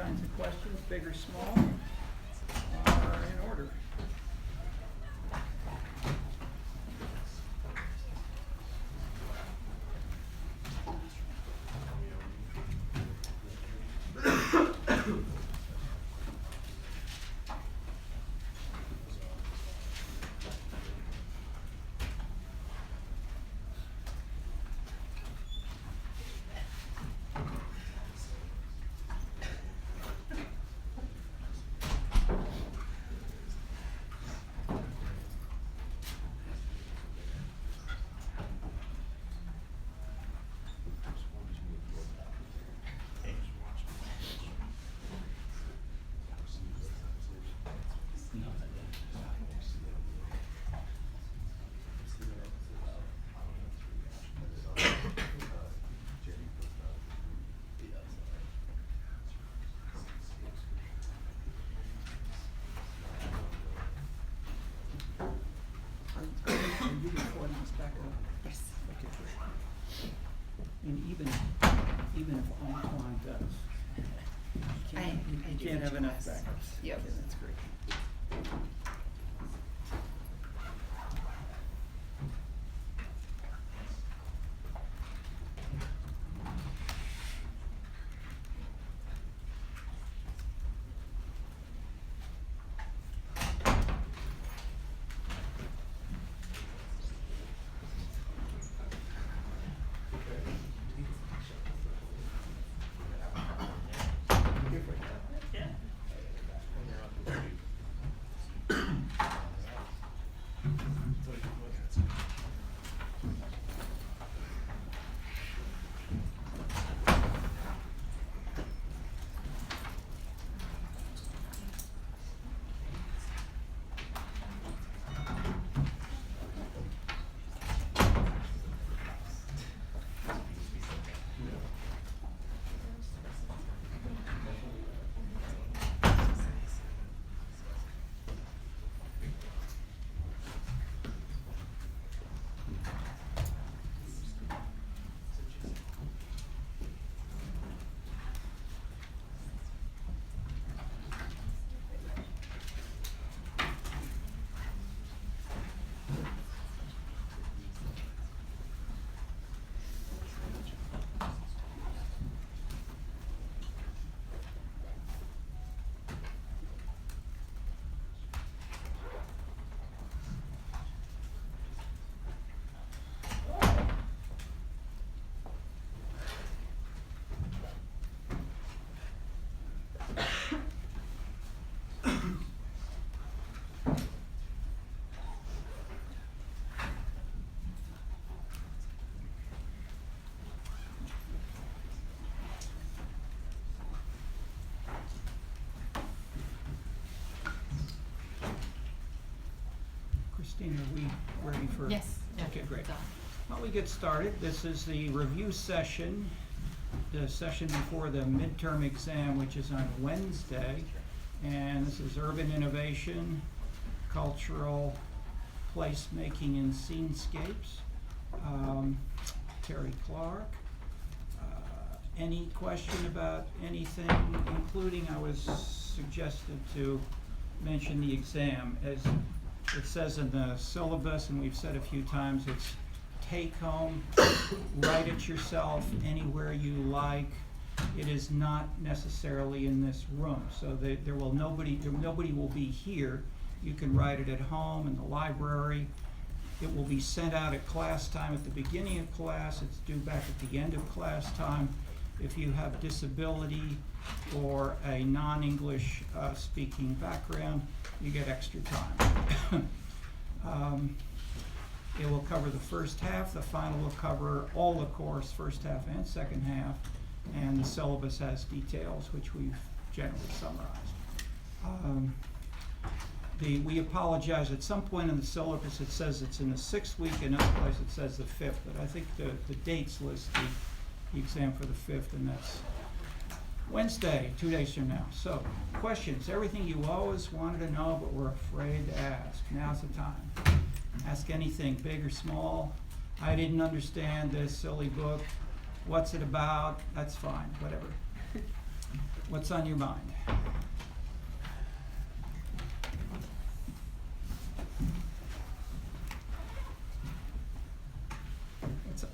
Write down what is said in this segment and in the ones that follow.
kinds of questions, big or small, are in order. Are you recording this back up? Yes. Okay, great. And even if Antoine does, I you do can't have what enough you asked. backups. Yep. Okay, that's great. Christine, are we ready for? Yes. Okay, great. Done. Well, we get started. This is the review session, the session before the midterm exam, which is on Wednesday. And this is urban innovation, cultural placemaking and scenescapes. Terry Clark. Any question about anything, including I was suggested to mention the exam. As it says in the syllabus, and we've said a few times, it's take home, write it yourself anywhere you like. It is not necessarily in this room, so nobody will be here. You can write it at home in the library. It will be sent out at class time at the beginning of class. It's due back at the end of class time. If you have disability or a non-English speaking background, you get extra time. It will cover the first half. The final will cover all the course, first half and second half. And the syllabus has details, which we've generally summarized. We apologize. At some point in the syllabus, it says it's in the 6th week. Another place it says the 5th. But I think the dates list the exam for the 5th, and that's Wednesday, 2 days from now. So, questions, everything you always wanted to know but were afraid to ask. Now's the time. Ask anything, big or small. I didn't understand this silly book. What's it about? That's fine, whatever. What's on your mind?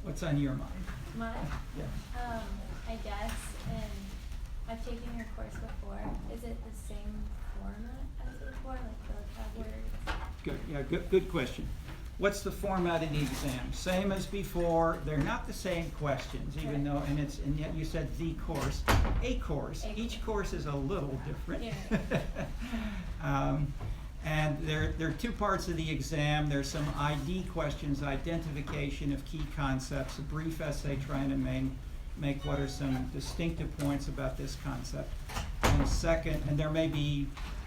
What's on your mind? Mine? Yeah. I guess, and I've taken your course before. Is it the same format as before, like the words? Good. Yeah. Good question. What's the format of the exam? Same as before. They're not the same questions, even though, and yet you said the course, a course. Each course is a little different. Yeah. And there are two parts of the exam. There's some ID questions, identification of key concepts, a brief essay trying to make what are some distinctive points about this concept. And second, and there may be,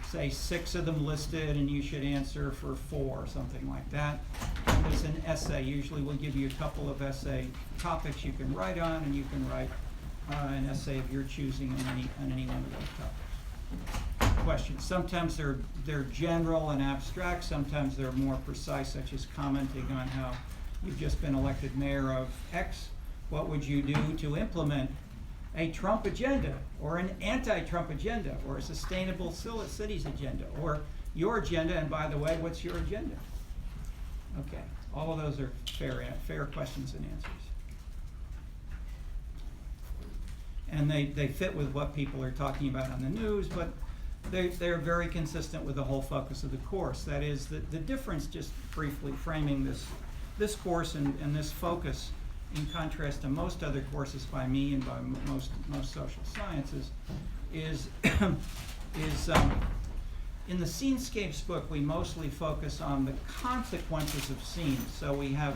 say, 6 of them listed, and you should answer for 4, something like that. And there's an essay. Usually we'll give you a couple of essay topics you can write on, and you can write an essay of your choosing on any one of those topics. Questions. Sometimes they're general and abstract. Sometimes they're more precise, such as commenting on how you've just been elected mayor of X. What would you do to implement a Trump agenda, or an anti-Trump agenda, or a sustainable cities agenda, or your agenda? And by the way, what's your agenda? Okay, all of those are fair questions and answers. And they fit with what people are talking about on the news, but they're very consistent with the whole focus of the course. That is, the difference, just briefly framing this course and this focus in contrast to most other courses by me and by most social sciences, is in the Scenescapes book, we mostly focus on the consequences of scenes. So we have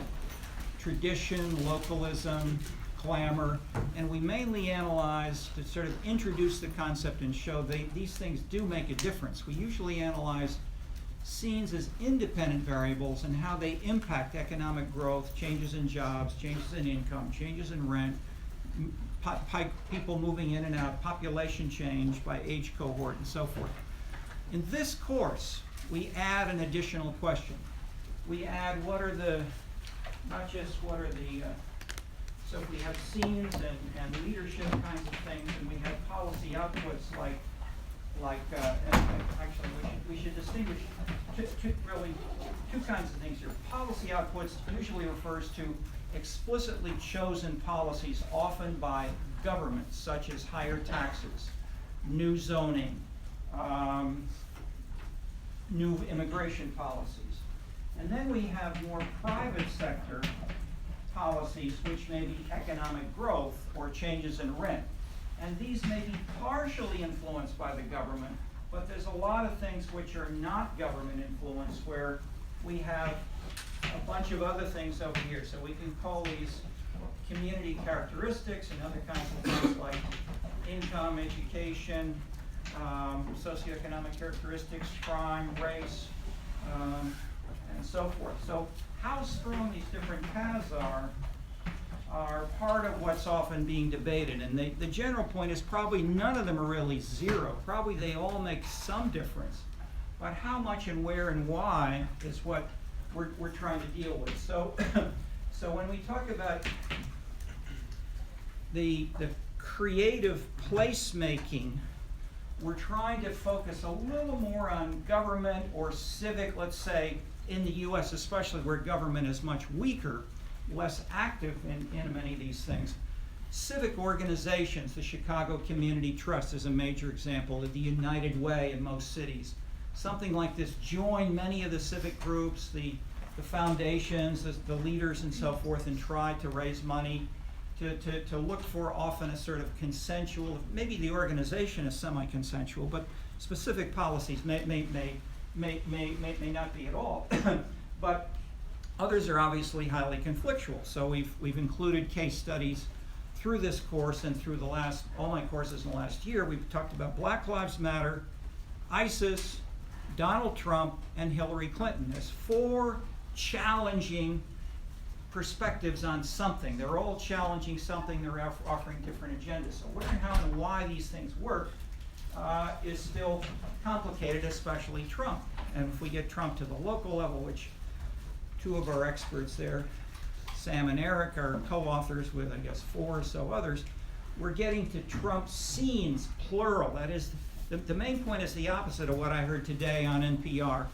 tradition, localism, clamor, and we mainly analyze to sort of introduce the concept and show these things do make a difference. We usually analyze scenes as independent variables and how they impact economic growth, changes in jobs, changes in income, changes in rent, people moving in and out, population change by age cohort, and so forth. In this course, we add an additional question. We add so if we have scenes and leadership kinds of things, and we have policy outputs and actually we should distinguish two kinds of things here. Policy outputs usually refers to explicitly chosen policies, often by governments, such as higher taxes, new zoning, new immigration policies. And then we have more private sector policies, which may be economic growth or changes in rent. And these may be partially influenced by the government, but there's a lot of things which are not government influenced, where we have a bunch of other things over here. So we can call these community characteristics and other kinds of things like income, education, socioeconomic characteristics, crime, race, and so forth. So how strong these different paths are part of what's often being debated. And the general point is probably none of them are really zero. Probably they all make some difference. But how much and where and why is what we're trying to deal with. So, so when we talk about the creative placemaking, we're trying to focus a little more on government or civic, let's say, in the U.S. especially, where government is much weaker, less active in many of these things. Civic organizations, the Chicago Community Trust is a major example, of the United Way in most cities. Something like this join many of the civic groups, the foundations, the leaders and so forth, and try to raise money to look for often a sort of consensual, maybe the organization is semi-consensual, but specific policies may not be at all. But others are obviously highly conflictual. So we've included case studies through this course and through all my courses in the last year. We've talked about Black Lives Matter, ISIS, Donald Trump, and Hillary Clinton as 4 challenging perspectives on something. They're all challenging something. They're offering different agendas. So where and how and why these things work is still complicated, especially Trump. And if we get Trump to the local level, which 2 of our experts there, Sam and Eric, are co-authors with, I guess, 4 or so others, we're getting to Trump scenes, plural. That is, the main point is the opposite of what I heard today on NPR,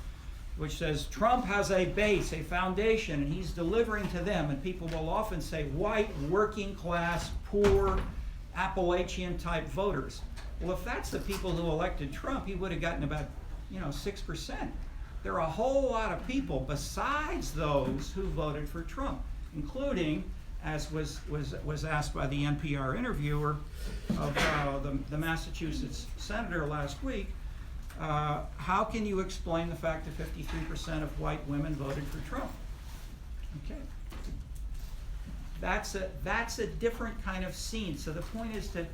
which says Trump has a base, a foundation, and he's delivering to them. And people will often say white, working class, poor, Appalachian type voters. Well, if that's the people who elected Trump, he would have gotten about 6%. There are a whole lot of people besides those who voted for Trump, including, as was asked by the NPR interviewer of the Massachusetts senator last week, how can you explain the fact that 53% of white women voted for Trump? Okay. That's a different kind of scene. So the point is to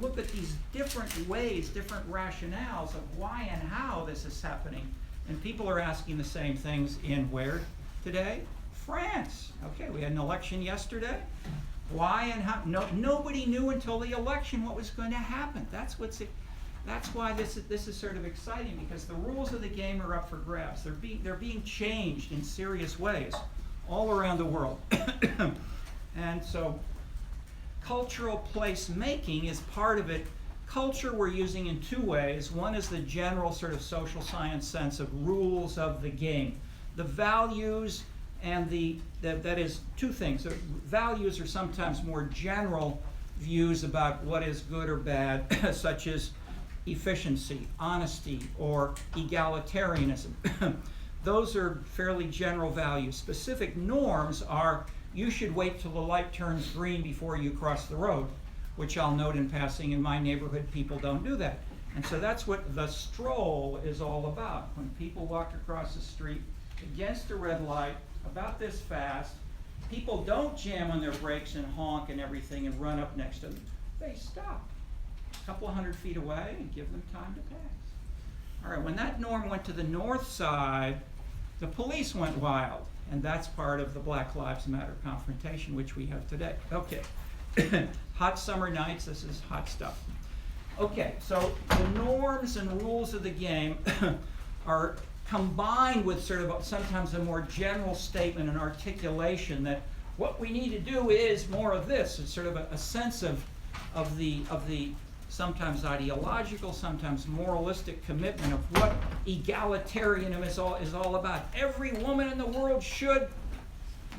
look at these different ways, different rationales of why and how this is happening. And people are asking the same things in where today? France. Okay, we had an election yesterday. Why and how? Nobody knew until the election what was going to happen. That's why this is sort of exciting, because the rules of the game are up for grabs. They're being changed in serious ways all around the world. And so cultural placemaking is part of it. Culture we're using in two ways. One is the general sort of social science sense of rules of the game. The values and that is two things. Values are sometimes more general views about what is good or bad, such as efficiency, honesty, or egalitarianism. Those are fairly general values. Specific norms are, you should wait till the light turns green before you cross the road, which I'll note in passing, in my neighborhood people don't do that. And so that's what the stroll is all about. When people walk across the street against a red light about this fast, people don't jam on their brakes and honk and everything and run up next to them. They stop a couple of 100 feet away and give them time to pass. All right, when that norm went to the north side, the police went wild. And that's part of the Black Lives Matter confrontation, which we have today. Okay, hot summer nights, this is hot stuff. Okay, so the norms and rules of the game are combined with sort of sometimes a more general statement and articulation that what we need to do is more of this. It's sort of a sense of the sometimes ideological, sometimes moralistic commitment of what egalitarianism is all about. Every woman in the world should.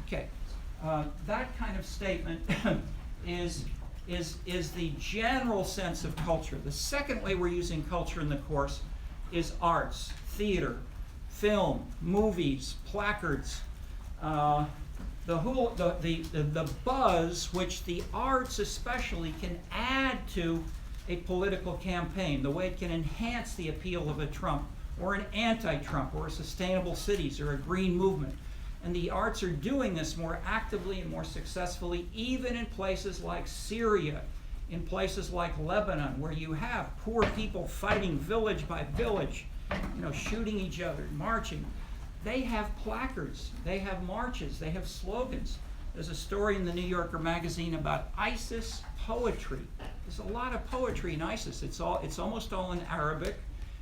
Okay, that kind of statement is the general sense of culture. The second way we're using culture in the course is arts, theater, film, movies, placards, the buzz which the arts especially can add to a political campaign, the way it can enhance the appeal of a Trump or an anti-Trump or a sustainable cities or a green movement. And the arts are doing this more actively and more successfully, even in places like Syria, in places like Lebanon, where you have poor people fighting village by village, shooting each other, marching. They have placards, they have marches, they have slogans. There's a story in the New Yorker magazine about ISIS poetry. There's a lot of poetry in ISIS. It's almost all in Arabic.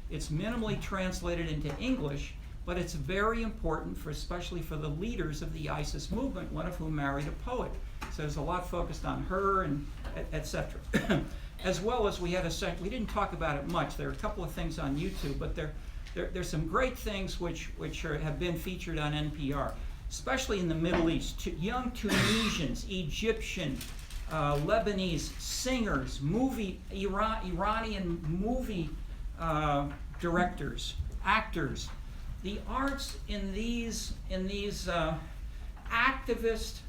It's minimally translated into English, but it's very important especially for the leaders of the ISIS movement, one of whom married a poet. So there's a lot focused on her and etc. As well as we we didn't talk about it much. There are a couple of things on YouTube, but there's some great things which have been featured on NPR, especially in the Middle East. Young Tunisians, Egyptian, Lebanese singers, Iranian movie directors, actors. The arts in these activist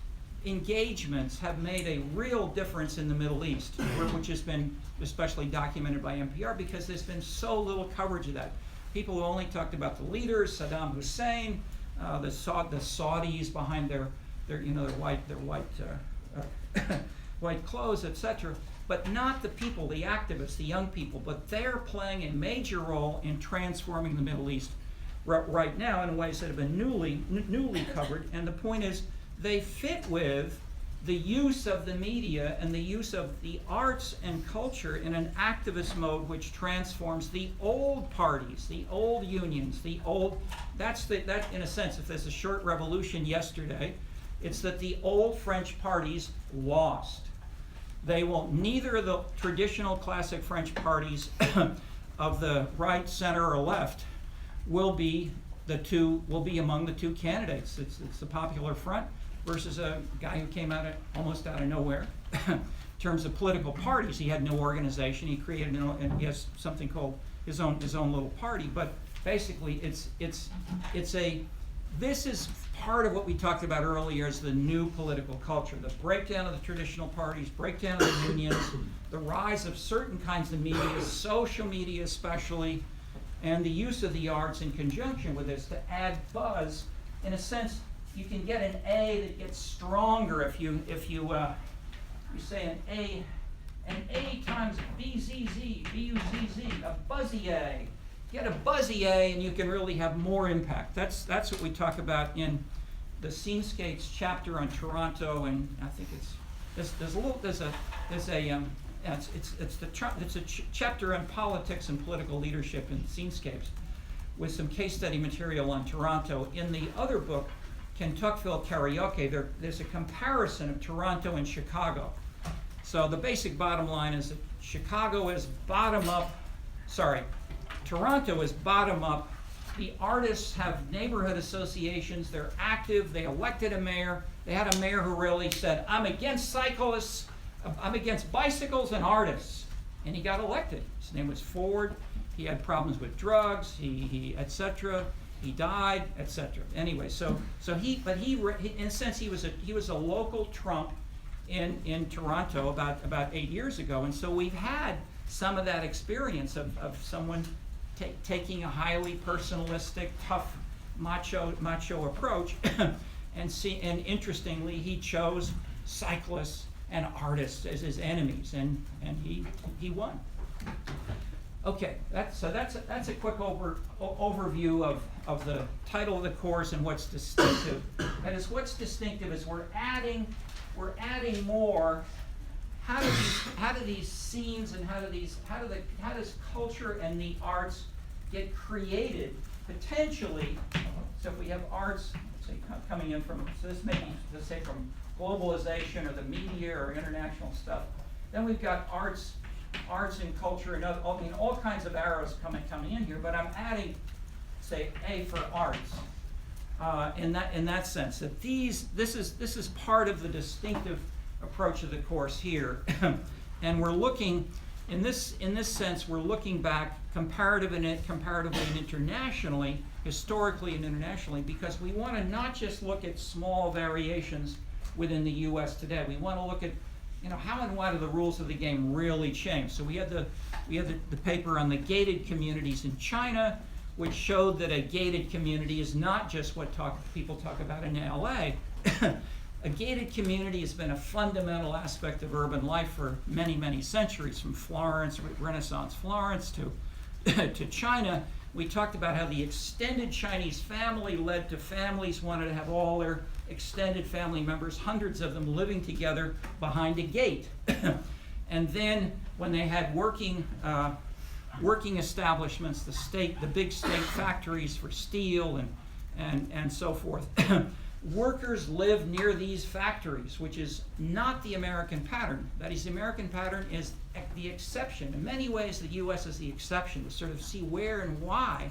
engagements have made a real difference in the Middle East, which has been especially documented by NPR because there's been so little coverage of that. People who only talked about the leaders, Saddam Hussein, the Saudis behind their white clothes, etc., but not the people, the activists, the young people. But they're playing a major role in transforming the Middle East right now in ways that have been newly covered. And the point is, they fit with the use of the media and the use of the arts and culture in an activist mode which transforms the old parties, the old unions, that in a sense, if there's a short revolution yesterday, it's that the old French parties lost. They will, neither of the traditional classic French parties of the right, center, or left will be among the two candidates. It's the Popular Front versus a guy who came almost out of nowhere. In terms of political parties, he had no organization. He created and he has something called his own little party. But basically, this is part of what we talked about earlier as the new political culture, the breakdown of the traditional parties, breakdown of the unions, the rise of certain kinds of media, social media especially, and the use of the arts in conjunction with this to add buzz. In a sense, you can get an A that gets stronger if you say an A times BZZ, B-U-Z-Z, a buzzy A. Get a buzzy A and you can really have more impact. That's what we talk about in the Scenescapes chapter on Toronto, and I think it's a chapter on politics and political leadership in Scenescapes with some case study material on Toronto. In the other book, Kentuckville Karaoke, there's a comparison of Toronto and Chicago. So the basic bottom line is that Toronto is bottom up. The artists have neighborhood associations. They're active. They elected a mayor. They had a mayor who really said, I'm against cyclists. I'm against bicycles and artists. And he got elected. His name was Ford. He had problems with drugs, he etc. He died, etc. Anyway, in a sense, he was a local Trump in Toronto about 8 years ago. And so we've had some of that experience of someone taking a highly personalistic, tough, macho approach, and interestingly, he chose cyclists and artists as his enemies, and he won. Okay, that's a quick overview of the title of the course and what's distinctive. And what's distinctive is we're adding more. How do these scenes and how does culture and the arts get created potentially? So if we have arts, say, coming in from, so this may be, let's say, from globalization or the media or international stuff. Then we've got arts and culture and all kinds of arrows coming in here. But I'm adding, say, A for arts. In that sense, that this is part of the distinctive approach of the course here, and we're looking in this sense. We're looking back comparatively and internationally, historically and internationally, because we want to not just look at small variations within the U.S. today. We want to look at how and why do the rules of the game really change. So we had the paper on the gated communities in China, which showed that a gated community is not just what people talk about in LA. A gated community has been a fundamental aspect of urban life for many, many centuries, from Florence, Renaissance Florence, to China. We talked about how the extended Chinese family led to families wanted to have all their extended family members, hundreds of them, living together behind a gate. And then when they had working establishments, the big state factories for steel and so forth, workers live near these factories, which is not the American pattern. That is, the American pattern is the exception. In many ways, the U.S. is the exception, to sort of see where and why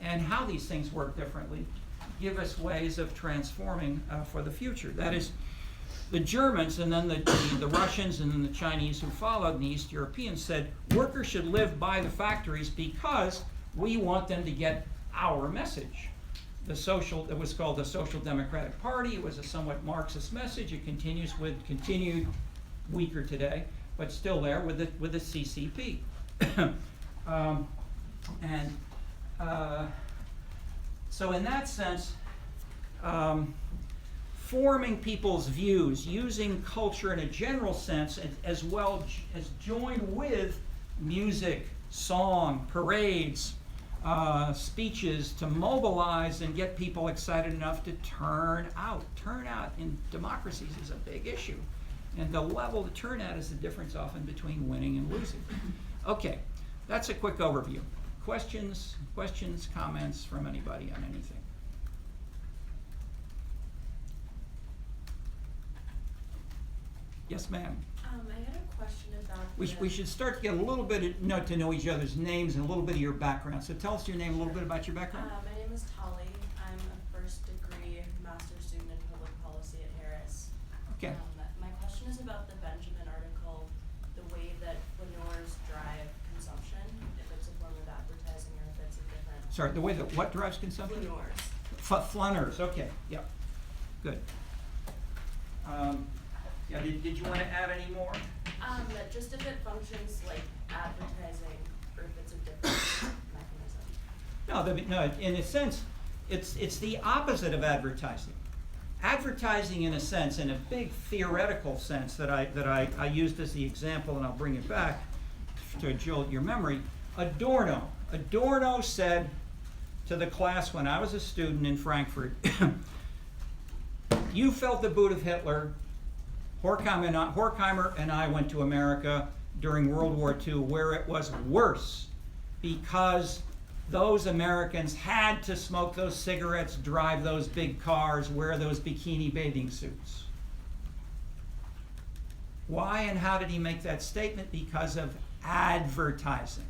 and how these things work differently, give us ways of transforming for the future. That is, the Germans and then the Russians and then the Chinese who followed, and the East Europeans said, workers should live by the factories because we want them to get our message. It was called the Social Democratic Party. It was a somewhat Marxist message. It continued weaker today, but still there with the CCP. So in that sense, forming people's views, using culture in a general sense, as well as joined with music, song, parades, speeches to mobilize and get people excited enough to turn out. Turnout in democracies is a big issue. And the level of turnout is the difference often between winning and losing. Okay, that's a quick overview. Questions, comments from anybody on anything? Yes, ma'am. I had a question about We should start to get a little bit to know each other's names and a little bit of your background. So tell us your name, a little bit about your background. My name is Tali. I'm a first degree master's student in public policy at Harris. Okay. My question is about the Benjamin article, the way that flaneurs drive consumption, if it's a form of advertising or if it's a different. Sorry, the way that what drives consumption? Flaneurs. Flaneurs, okay, yeah, good. Yeah, did you want to add any more? Just if it functions like advertising or if it's a different mechanism. No, in a sense, it's the opposite of advertising. Advertising, in a sense, in a big theoretical sense that I used as the example, and I'll bring it back to jolt your memory. Adorno said to the class when I was a student in Frankfurt, you felt the boot of Hitler. Horkheimer and I went to America during World War II, where it was worse because those Americans had to smoke those cigarettes, drive those big cars, wear those bikini bathing suits. Why and how did he make that statement? Because of advertising.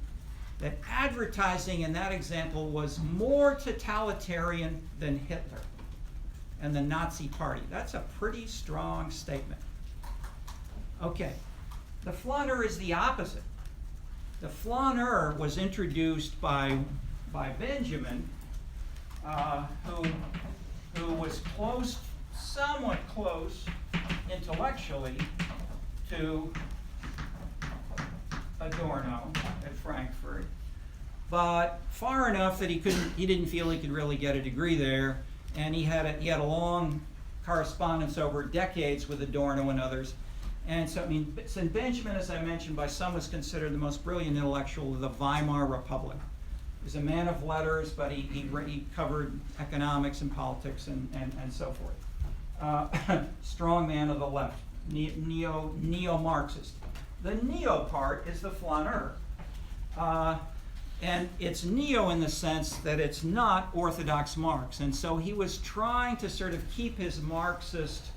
That advertising in that example was more totalitarian than Hitler and the Nazi Party. That's a pretty strong statement. Okay, the flaneur is the opposite. The flaneur was introduced by Benjamin, who was somewhat close intellectually to Adorno at Frankfurt, but far enough that he didn't feel he could really get a degree there, and he had a long correspondence over decades with Adorno and others. And so, Benjamin, as I mentioned, by some was considered the most brilliant intellectual of the Weimar Republic. He was a man of letters, but he covered economics and politics and so forth. Strong man of the left, neo-Marxist. The neo part is the flaneur. And it's neo in the sense that it's not Orthodox Marx. And so he was trying to sort of keep his Marxist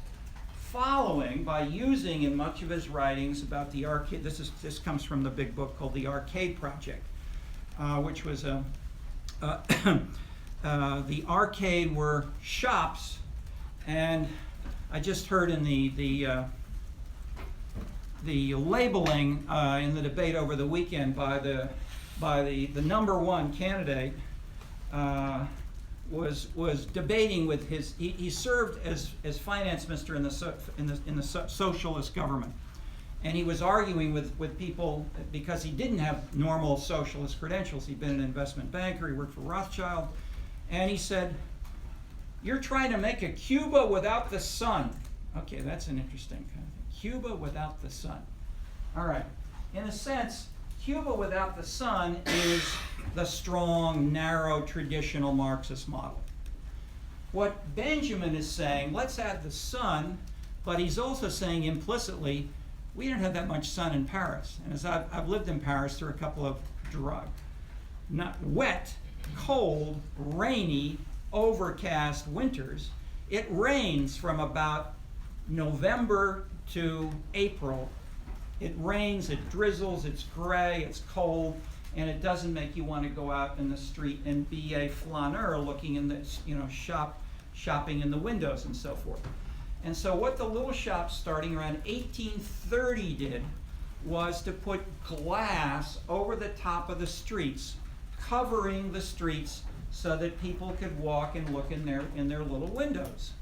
following by using in much of his writings about the arcade. This comes from the big book called The Arcade Project, which was the arcade were shops, and I just heard in the labeling in the debate over the weekend by the number one candidate was debating with he served as finance minister in the socialist government, and he was arguing with people because he didn't have normal socialist credentials. He'd been an investment banker, he worked for Rothschild, and he said, "You're trying to make a Cuba without the sun." Okay, that's an interesting kind of thing. Cuba without the sun. All right, in a sense, Cuba without the sun is the strong, narrow, traditional Marxist model. What Benjamin is saying, let's add the sun, but he's also saying implicitly, we don't have that much sun in Paris. And as I've lived in Paris through a couple of not wet, cold, rainy, overcast winters. It rains from about November to April. It rains, it drizzles, it's gray, it's cold, and it doesn't make you want to go out in the street and be a flaneur looking in the, shopping in the windows and so forth. And so what the little shops starting around 1830 did was to put glass over the top of the streets, covering the streets so that people could walk and look in their little windows.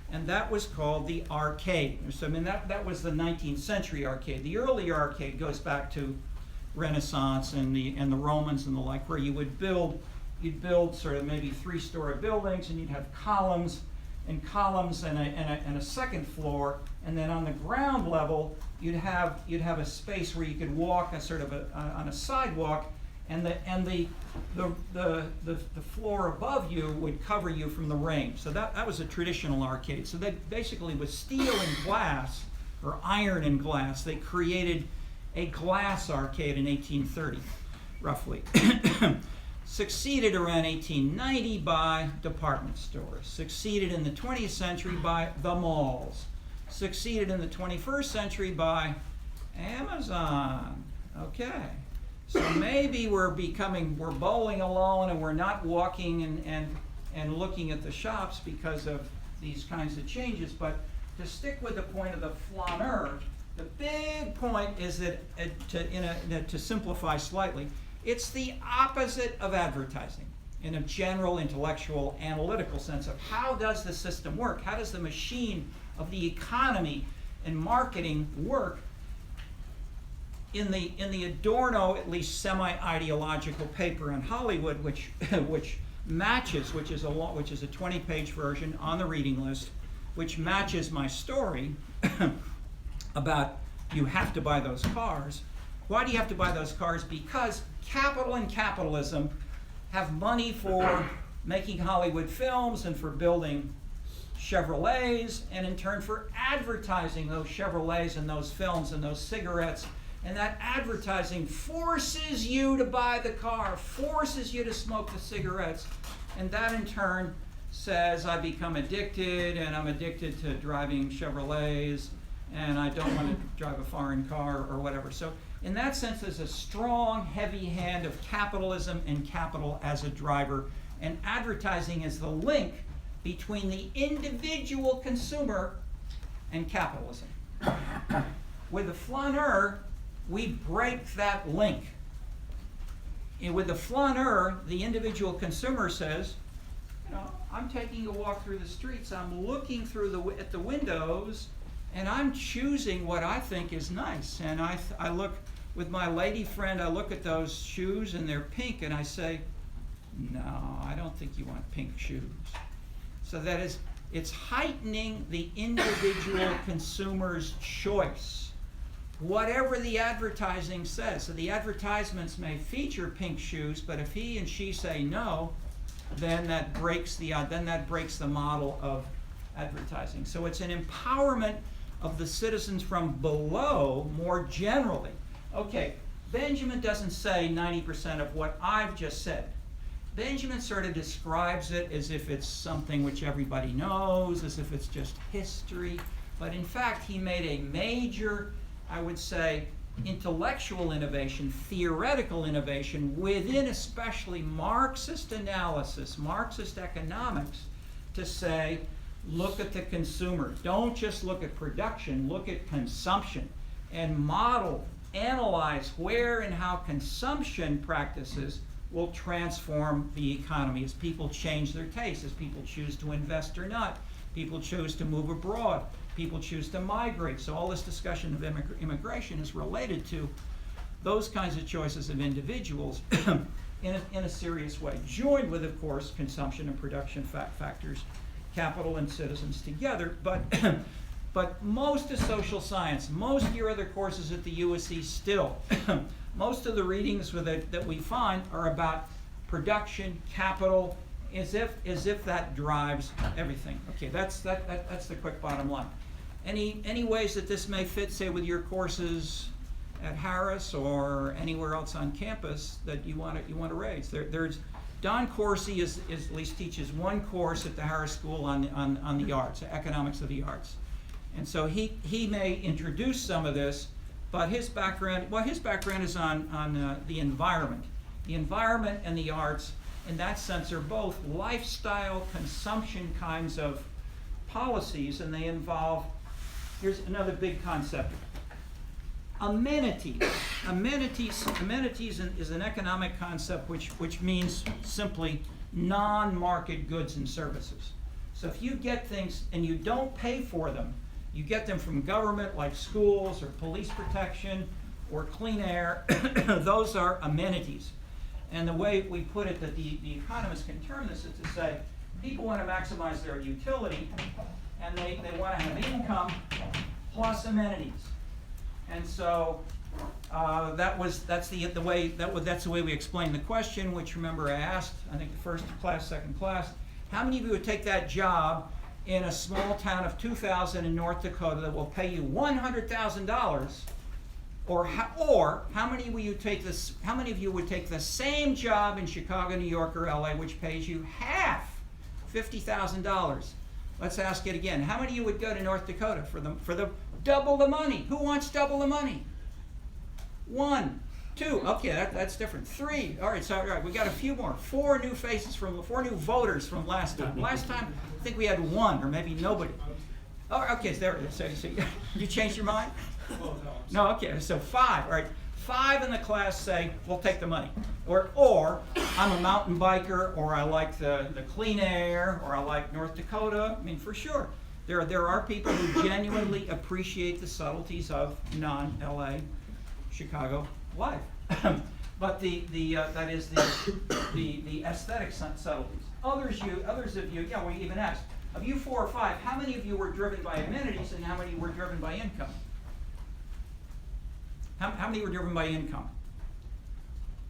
And that was called the arcade. So that was the 19th century arcade. The earlier arcade goes back to Renaissance and the Romans and the like, where you'd build sort of maybe 3-story buildings, and you'd have columns and a second floor, and then on the ground level you'd have a space where you could walk on a sidewalk, and the floor above you would cover you from the rain. So that was a traditional arcade. So they basically, with steel and glass, or iron and glass, they created a glass arcade in 1830, roughly. Succeeded around 1890 by department stores. Succeeded in the 20th century by the malls. Succeeded in the 21st century by Amazon. Okay. So maybe we're bowling alone and we're not walking and looking at the shops because of these kinds of changes. But to stick with the point of the flaneur, the big point is that, to simplify slightly, it's the opposite of advertising in a general intellectual analytical sense of how does the system work? How does the machine of the economy and marketing work? In the Adorno, at least semi-ideological paper on Hollywood, which matches, which is a 20-page version on the reading list, which matches my story about you have to buy those cars. Why do you have to buy those cars? Because capital and capitalism have money for making Hollywood films and for building Chevrolets, and in turn for advertising those Chevrolets and those films and those cigarettes. And that advertising forces you to buy the car, forces you to smoke the cigarettes. And that in turn says I become addicted, and I'm addicted to driving Chevrolets, and I don't want to drive a foreign car or whatever. So in that sense, there's a strong, heavy hand of capitalism and capital as a driver. And advertising is the link between the individual consumer and capitalism. With the flaneur, we break that link. And with the flaneur, the individual consumer says, I'm taking a walk through the streets, I'm looking through at the windows, and I'm choosing what I think is nice. And I look with my lady friend, I look at those shoes and they're pink, and I say, no, I don't think you want pink shoes. So that is, it's heightening the individual consumer's choice. Whatever the advertising says. So the advertisements may feature pink shoes, but if he and she say no, then that breaks the model of advertising. So it's an empowerment of the citizens from below more generally. Okay, Benjamin doesn't say 90% of what I've just said. Benjamin sort of describes it as if it's something which everybody knows, as if it's just history. But in fact, he made a major, I would say, intellectual innovation, theoretical innovation within especially Marxist analysis, Marxist economics, to say, look at the consumer. Don't just look at production, look at consumption, and model, analyze where and how consumption practices will transform the economy as people change their tastes, as people choose to invest or not, people choose to move abroad, people choose to migrate. So all this discussion of immigration is related to those kinds of choices of individuals in a serious way, joined with, of course, consumption and production factors, capital and citizens together. But most of social science, most of your other courses at the USC still, most of the readings that we find are about production, capital, as if that drives everything. Okay, that's the quick bottom line. Any ways that this may fit, say, with your courses at Harris or anywhere else on campus that you want to raise? There's Don Corsi at least teaches one course at the Harris School on the arts, economics of the arts, and so he may introduce some of this, but his background is on the environment. The environment and the arts, in that sense, are both lifestyle consumption kinds of policies, and they involve, here's another big concept, amenities. Amenities is an economic concept which means simply non-market goods and services. So if you get things and you don't pay for them, you get them from government like schools or police protection or clean air, those are amenities. And the way we put it, that the economists can term this, is to say people want to maximize their utility, and they want to have income plus amenities. And so that's the way we explained the question, which, remember, I asked, I think the first class, second class, how many of you would take that job in a small town of 2,000 in North Dakota that will pay you $100,000? Or how many of you would take the same job in Chicago, New York, or LA, which pays you half, $50,000? Let's ask it again. How many of you would go to North Dakota for the double the money? Who wants double the money? 1, 2, okay, that's different. 3, all right, so all right, we got a few more. 4 new faces from 4 new voters from last time. Last time, I think we had 1 or maybe nobody. Oh, okay, so there it is. So you changed your mind? No, okay, so 5, all right. 5 in the class say, we'll take the money. Or I'm a mountain biker, or I like the clean air, or I like North Dakota. I mean, for sure. There are people who genuinely appreciate the subtleties of non-LA Chicago life. But that is the aesthetic subtleties. Others of you, yeah, we even asked, of you 4 or 5, how many of you were driven by amenities and how many were driven by income? How many were driven by income?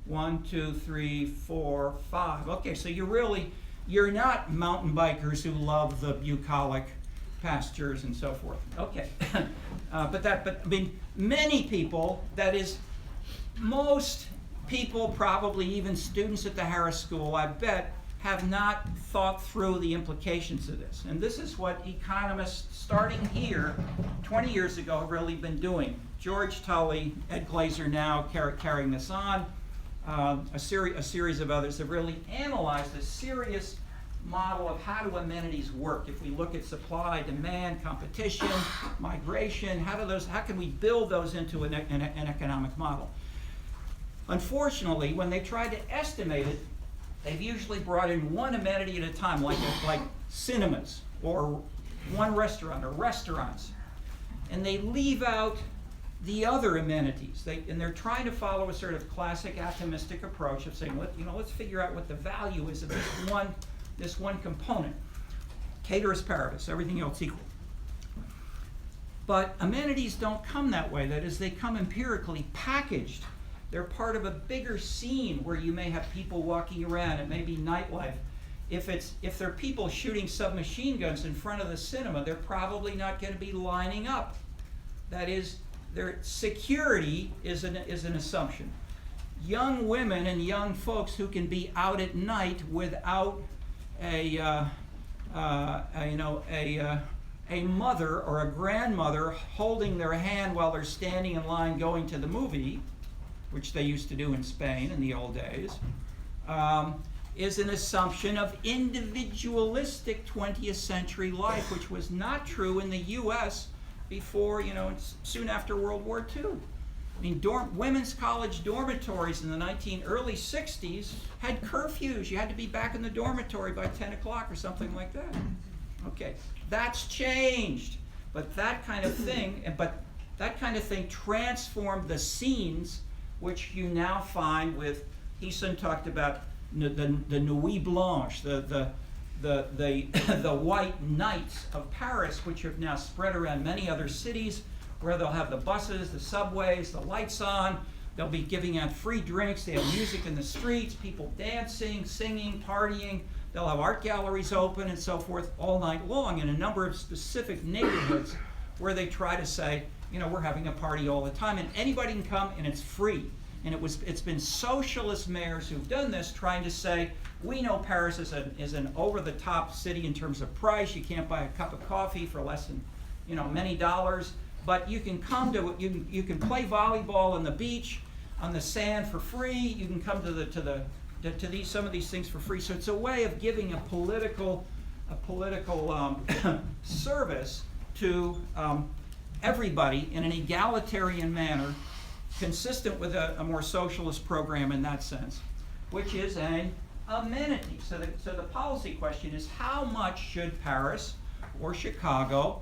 1, 2, 3, 4, 5. Okay, so you're not mountain bikers who love the bucolic pastures and so forth. Okay, but I mean, many people, that is, most people, probably even students at the Harris School, I bet, have not thought through the implications of this. And this is what economists, starting here 20 years ago, have really been doing. George Tully, Ed Glazer now carrying this on. A series of others have really analyzed a serious model of how do amenities work. If we look at supply, demand, competition, migration, how can we build those into an economic model? Unfortunately, when they tried to estimate it, they've usually brought in one amenity at a time, like cinemas or one restaurant or restaurants, and they leave out the other amenities. They're trying to follow a sort of classic atomistic approach of saying, let's figure out what the value is of this one component. Ceteris paribus, everything else equal. But amenities don't come that way. That is, they come empirically packaged. They're part of a bigger scene where you may have people walking around. It may be nightlife. If there are people shooting submachine guns in front of the cinema, they're probably not going to be lining up. That is, their security is an assumption. Young women and young folks who can be out at night without a mother or a grandmother holding their hand while they're standing in line going to the movie, which they used to do in Spain in the old days, is an assumption of individualistic 20th century life, which was not true in the U.S. before, soon after World War II. I mean, women's college dormitories in the early 60s had curfews. You had to be back in the dormitory by 10 o'clock or something like that. Okay, that's changed. But that kind of thing transformed the scenes, which you now find with, Heeson talked about the Nuit Blanche, the white nights of Paris, which have now spread around many other cities, where they'll have the buses, the subways, the lights on. They'll be giving out free drinks. They have music in the streets, people dancing, singing, partying. They'll have art galleries open and so forth all night long in a number of specific neighborhoods where they try to say, we're having a party all the time, and anybody can come, and it's free. And it's been socialist mayors who've done this, trying to say, we know Paris is an over-the-top city in terms of price. You can't buy a cup of coffee for less than, many dollars. But you can come to it. You can play volleyball on the beach, on the sand for free. You can come to some of these things for free. So it's a way of giving a political service to everybody in an egalitarian manner, consistent with a more socialist program in that sense, which is an amenity. So the policy question is, how much should Paris or Chicago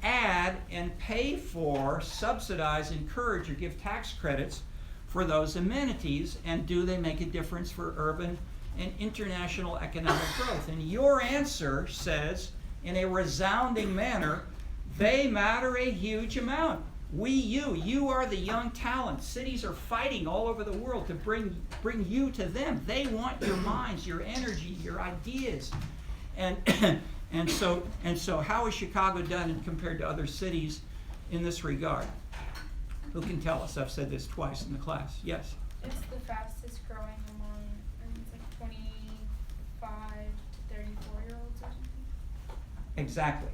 add and pay for, subsidize, encourage, or give tax credits for those amenities, and do they make a difference for urban and international economic growth? And your answer says, in a resounding manner, they matter a huge amount. You are the young talent. Cities are fighting all over the world to bring you to them. They want your minds, your energy, your ideas. And so how is Chicago done compared to other cities in this regard? Who can tell us? I've said this twice in the class. Yes? It's the fastest growing among, it's like 25 to 34-year-olds or something. Exactly.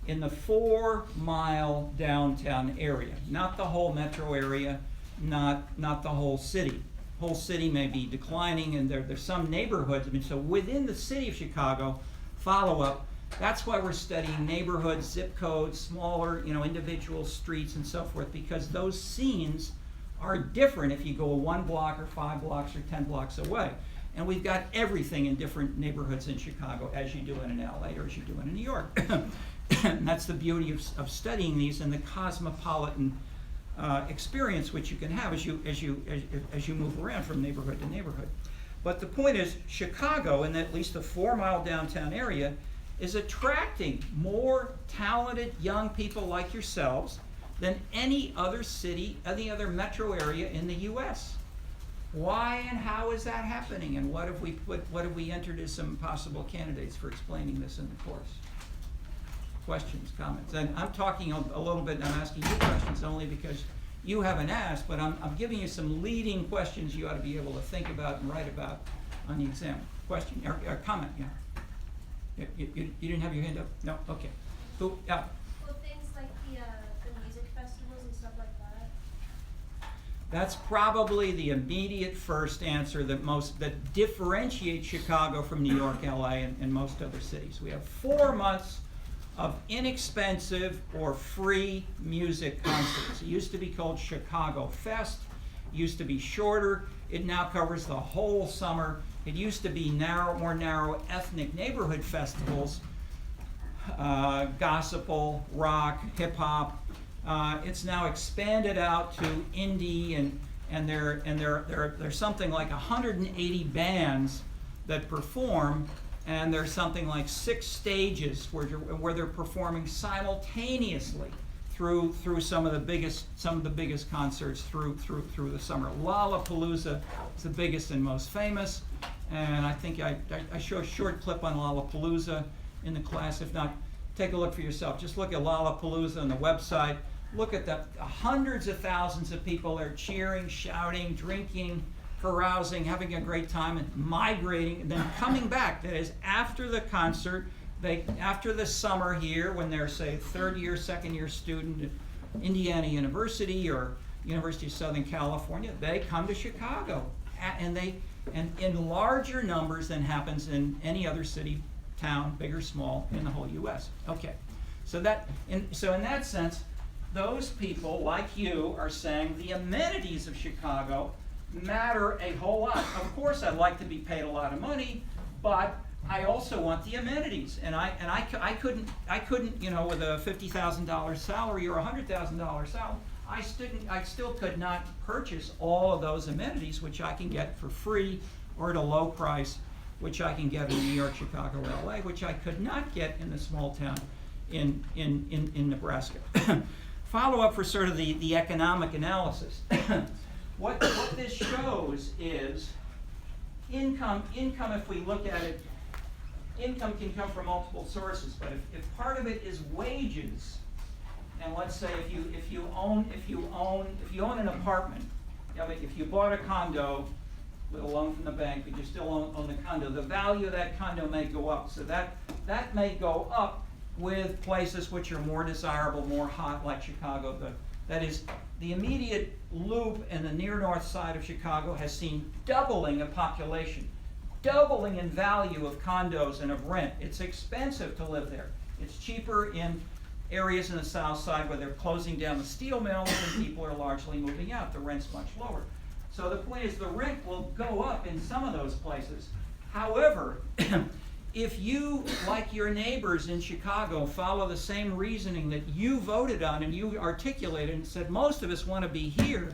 In the 4-mile downtown area, not the whole metro area, not the whole city. Whole city may be declining, and there's some neighborhoods. I mean, so within the city of Chicago, follow up. That's why we're studying neighborhoods, zip codes, smaller, individual streets and so forth, because those scenes are different if you go 1 block or 5 blocks or 10 blocks away. And we've got everything in different neighborhoods in Chicago, as you do in LA or as you do in New York. And that's the beauty of studying these and the cosmopolitan experience which you can have as you move around from neighborhood to neighborhood. But the point is, Chicago, in at least the 4-mile downtown area, is attracting more talented young people like yourselves than any other city, any other metro area in the U.S. Why and how is that happening? And what have we entered as some possible candidates for explaining this in the course? Questions, comments? And I'm talking a little bit, and I'm asking you questions only because you haven't asked, but I'm giving you some leading questions you ought to be able to think about and write about on the exam. Question or comment? Yeah. You didn't have your hand up? No? Okay. Who? Yeah. Well, things like the music festivals and stuff like that. That's probably the immediate first answer that differentiates Chicago from New York, LA, and most other cities. We have 4 months of inexpensive or free music concerts. It used to be called Chicago Fest. It used to be shorter. It now covers the whole summer. It used to be more narrow ethnic neighborhood festivals, gospel, rock, hip hop. It's now expanded out to indie, and there's something like 180 bands that perform, and there's something like 6 stages where they're performing simultaneously through some of the biggest concerts through the summer. Lollapalooza is the biggest and most famous, and I think I show a short clip on Lollapalooza in the class. If not, take a look for yourself. Just look at Lollapalooza on the website. Look at the hundreds of thousands of people there cheering, shouting, drinking, carousing, having a great time, and migrating, and then coming back. That is, after the concert, after the summer here, when they're, say, 3rd-year, 2nd-year student at Indiana University or University of Southern California, they come to Chicago, and in larger numbers than happens in any other city, town, big or small, in the whole U.S. Okay, so in that sense, those people like you are saying the amenities of Chicago matter a whole lot. Of course, I'd like to be paid a lot of money, but I also want the amenities, and I couldn't, with a $50,000 salary or a $100,000 salary, I still could not purchase all of those amenities, which I can get for free or at a low price, which I can get in New York, Chicago, or LA, which I could not get in the small town in Nebraska. Follow up for sort of the economic analysis. What this shows is income, if we look at it, income can come from multiple sources, but if part of it is wages, and let's say if you own an apartment, if you bought a condo with a loan from the bank, but you still own the condo, the value of that condo may go up. So that may go up with places which are more desirable, more hot, like Chicago. That is, the immediate loop and the near north side of Chicago has seen doubling of population, doubling in value of condos and of rent. It's expensive to live there. It's cheaper in areas in the south side where they're closing down the steel mills and people are largely moving out. The rent's much lower. So the point is, the rent will go up in some of those places. However, if you, like your neighbors in Chicago, follow the same reasoning that you voted on and you articulated and said, most of us want to be here,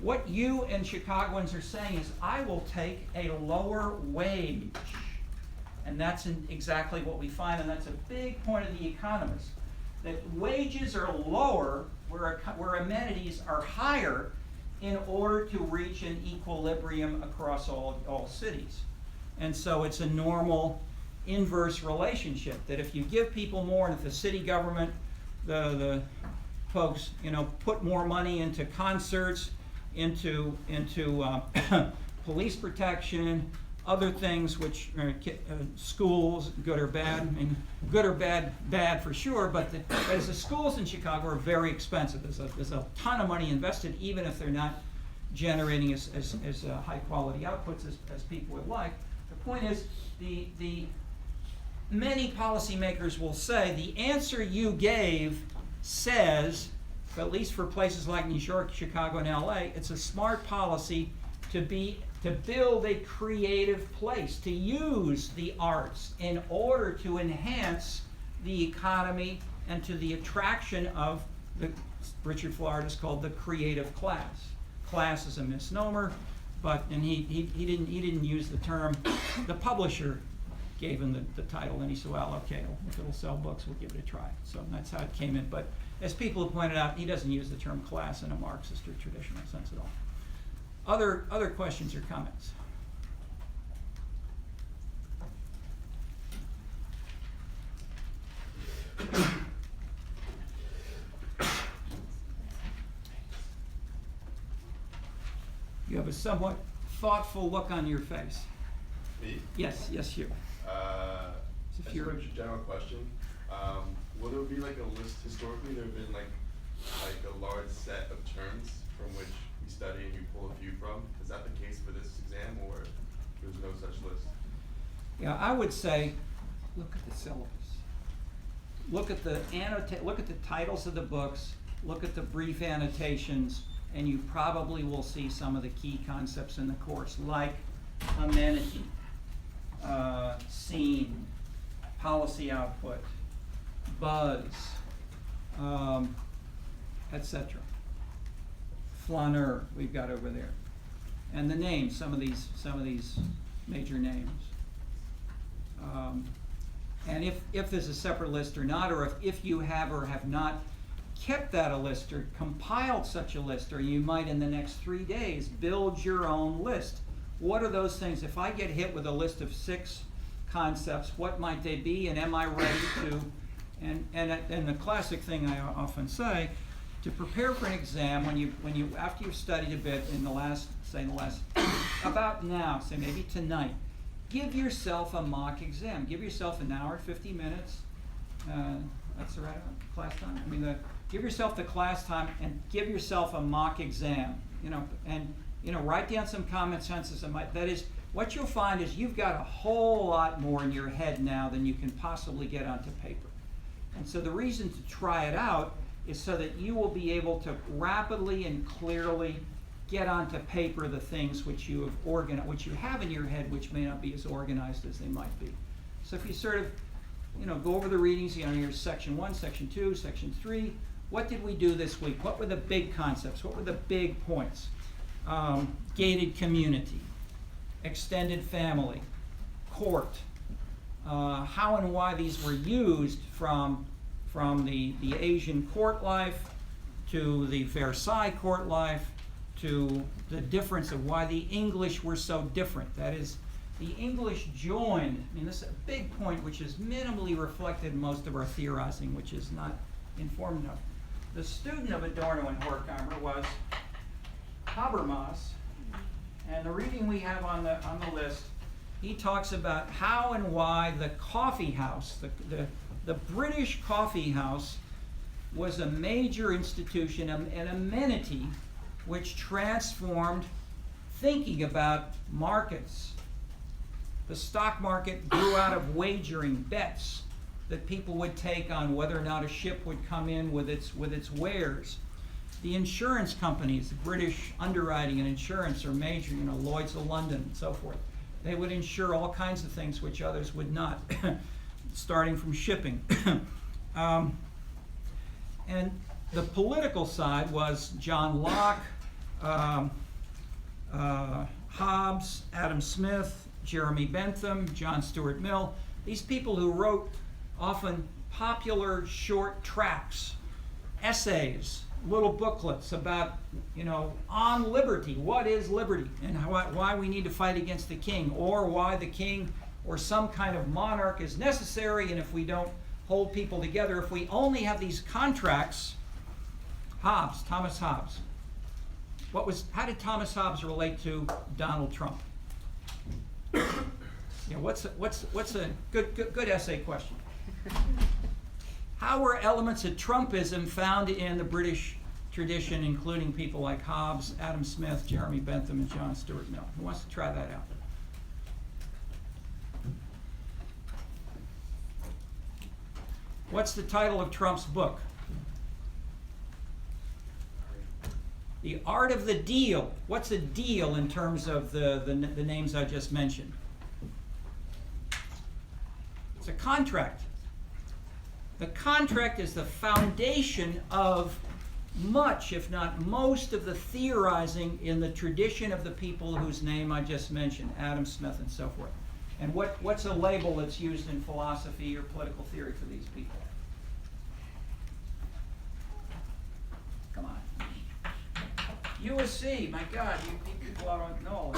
what you and Chicagoans are saying is, I will take a lower wage. And that's exactly what we find, and that's a big point of the economists, that wages are lower where amenities are higher in order to reach an equilibrium across all cities. And so it's a normal inverse relationship, that if you give people more, and if the city government, the folks, put more money into concerts, into police protection, other things which schools, good or bad. I mean, good or bad for sure, but as the schools in Chicago are very expensive. There's a ton of money invested, even if they're not generating as high quality outputs as people would like. The point is, the many policymakers will say the answer you gave says, at least for places like New York, Chicago, and LA, it's a smart policy to build a creative place, to use the arts in order to enhance the economy and to the attraction of the, Richard Florida's called the creative class. Class is a misnomer, and he didn't use the term. The publisher gave him the title, and he said, well, okay, if it'll sell books, we'll give it a try. So that's how it came in. But as people have pointed out, he doesn't use the term class in a Marxist or traditional sense at all. Other questions or comments? You have a somewhat thoughtful look on your face. Me? Yes, you. Just a general question. Will there be like a list, historically there have been like a large set of terms from which we study and you pull a few from? Is that the case for this exam, or there's no such list? Yeah, I would say, look at the syllabus. Look at the titles of the books, look at the brief annotations, and you probably will see some of the key concepts in the course, like amenity, scene, policy output, buzz, etc. Flaneur, we've got over there, and the names, some of these major names. And if there's a separate list or not, or if you have or have not kept that a list or compiled such a list, or you might in the next 3 days build your own list. What are those things? If I get hit with a list of 6 concepts, what might they be, and am I ready to? And the classic thing I often say, to prepare for an exam, when you after you've studied a bit about now, say maybe tonight, give yourself a mock exam. Give yourself an hour, 50 minutes. That's the right class time. Give yourself the class time and give yourself a mock exam. Write down some common senses. That is, what you'll find is you've got a whole lot more in your head now than you can possibly get onto paper. And so the reason to try it out is so that you will be able to rapidly and clearly get onto paper the things which you have which you have in your head, which may not be as organized as they might be. So if you sort of, go over the readings, here's section 1, section 2, section 3. What did we do this week? What were the big concepts? What were the big points? Gated community, extended family, court, how and why these were used from the Asian court life to the Versailles court life, to the difference of why the English were so different. That is, the English joined, this is a big point which is minimally reflected in most of our theorizing, which is not informed enough. The student of Adorno and Horkheimer was Habermas, and the reading we have on the list, he talks about how and why the coffee house, the British coffee house, was a major institution, an amenity which transformed thinking about markets. The stock market grew out of wagering, bets that people would take on whether or not a ship would come in with its wares. The insurance companies, the British underwriting and insurance are major, Lloyd's of London and so forth. They would insure all kinds of things which others would not, starting from shipping. And the political side was John Locke, Hobbes, Adam Smith, Jeremy Bentham, John Stuart Mill. These people who wrote often popular short tracts, essays, little booklets about, on liberty. What is liberty, and why we need to fight against the king, or why the king or some kind of monarch is necessary, and if we don't hold people together, if we only have these contracts. Hobbes, Thomas Hobbes. How did Thomas Hobbes relate to Donald Trump? What's a good essay question? How were elements of Trumpism found in the British tradition, including people like Hobbes, Adam Smith, Jeremy Bentham, and John Stuart Mill. Who wants to try that out? What's the title of Trump's book? The Art of the Deal. What's a deal in terms of the names I just mentioned? It's a contract. The contract is the foundation of much, if not most, of the theorizing in the tradition of the people whose name I just mentioned, Adam Smith and so forth. And what's a label that's used in philosophy or political theory for these people? Come on. USC, my God, you people out on know.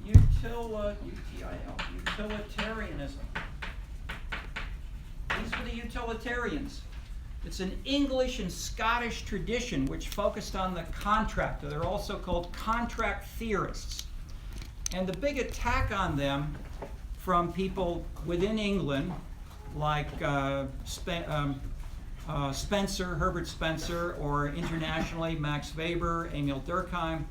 Utilitarianism. These were the utilitarians. It's an English and Scottish tradition which focused on the contract. They're also called contract theorists. And the big attack on them from people within England, like Spencer, Herbert Spencer, or internationally, Max Weber, Emil Durkheim,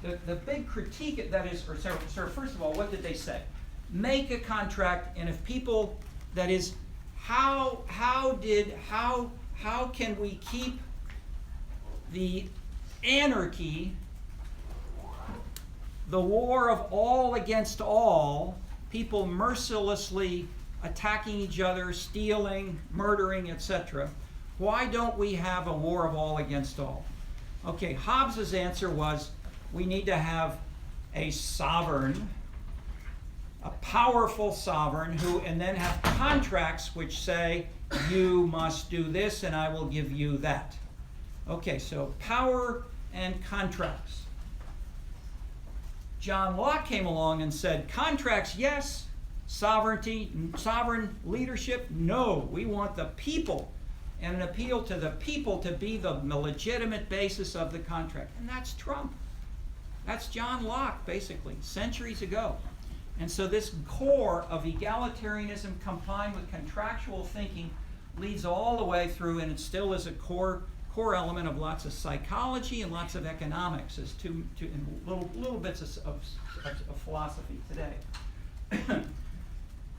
the big critique of that is, first of all, what did they say? Make a contract, and if people, that is, how can we keep the anarchy, the war of all against all, people mercilessly attacking each other, stealing, murdering, etc. Why don't we have a war of all against all? Okay, Hobbes's answer was, we need to have a sovereign, a powerful sovereign who, and then have contracts which say, you must do this and I will give you that. Okay, so power and contracts. John Locke came along and said, contracts, yes. Sovereignty, sovereign leadership, no. We want the people, and an appeal to the people to be the legitimate basis of the contract. And that's Trump. That's John Locke, basically, centuries ago. And so this core of egalitarianism combined with contractual thinking leads all the way through, and it still is a core element of lots of psychology and lots of economics, as and little bits of philosophy today.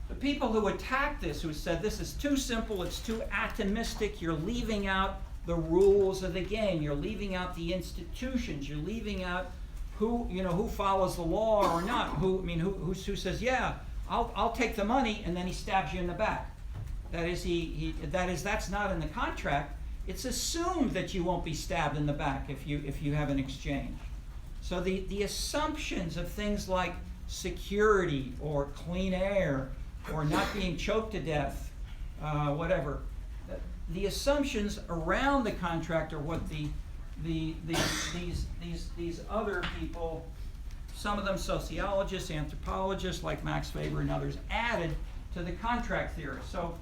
The people who attacked this, who said this is too simple, it's too atomistic, you're leaving out the rules of the game, you're leaving out the institutions, you're leaving out who follows the law or not, who says, yeah, I'll take the money, and then he stabs you in the back. That's not in the contract. It's assumed that you won't be stabbed in the back if you have an exchange. So the assumptions of things like security or clean air or not being choked to death, whatever, the assumptions around the contract are what these other people, some of them sociologists, anthropologists like Max Weber and others, added to the contract theory. So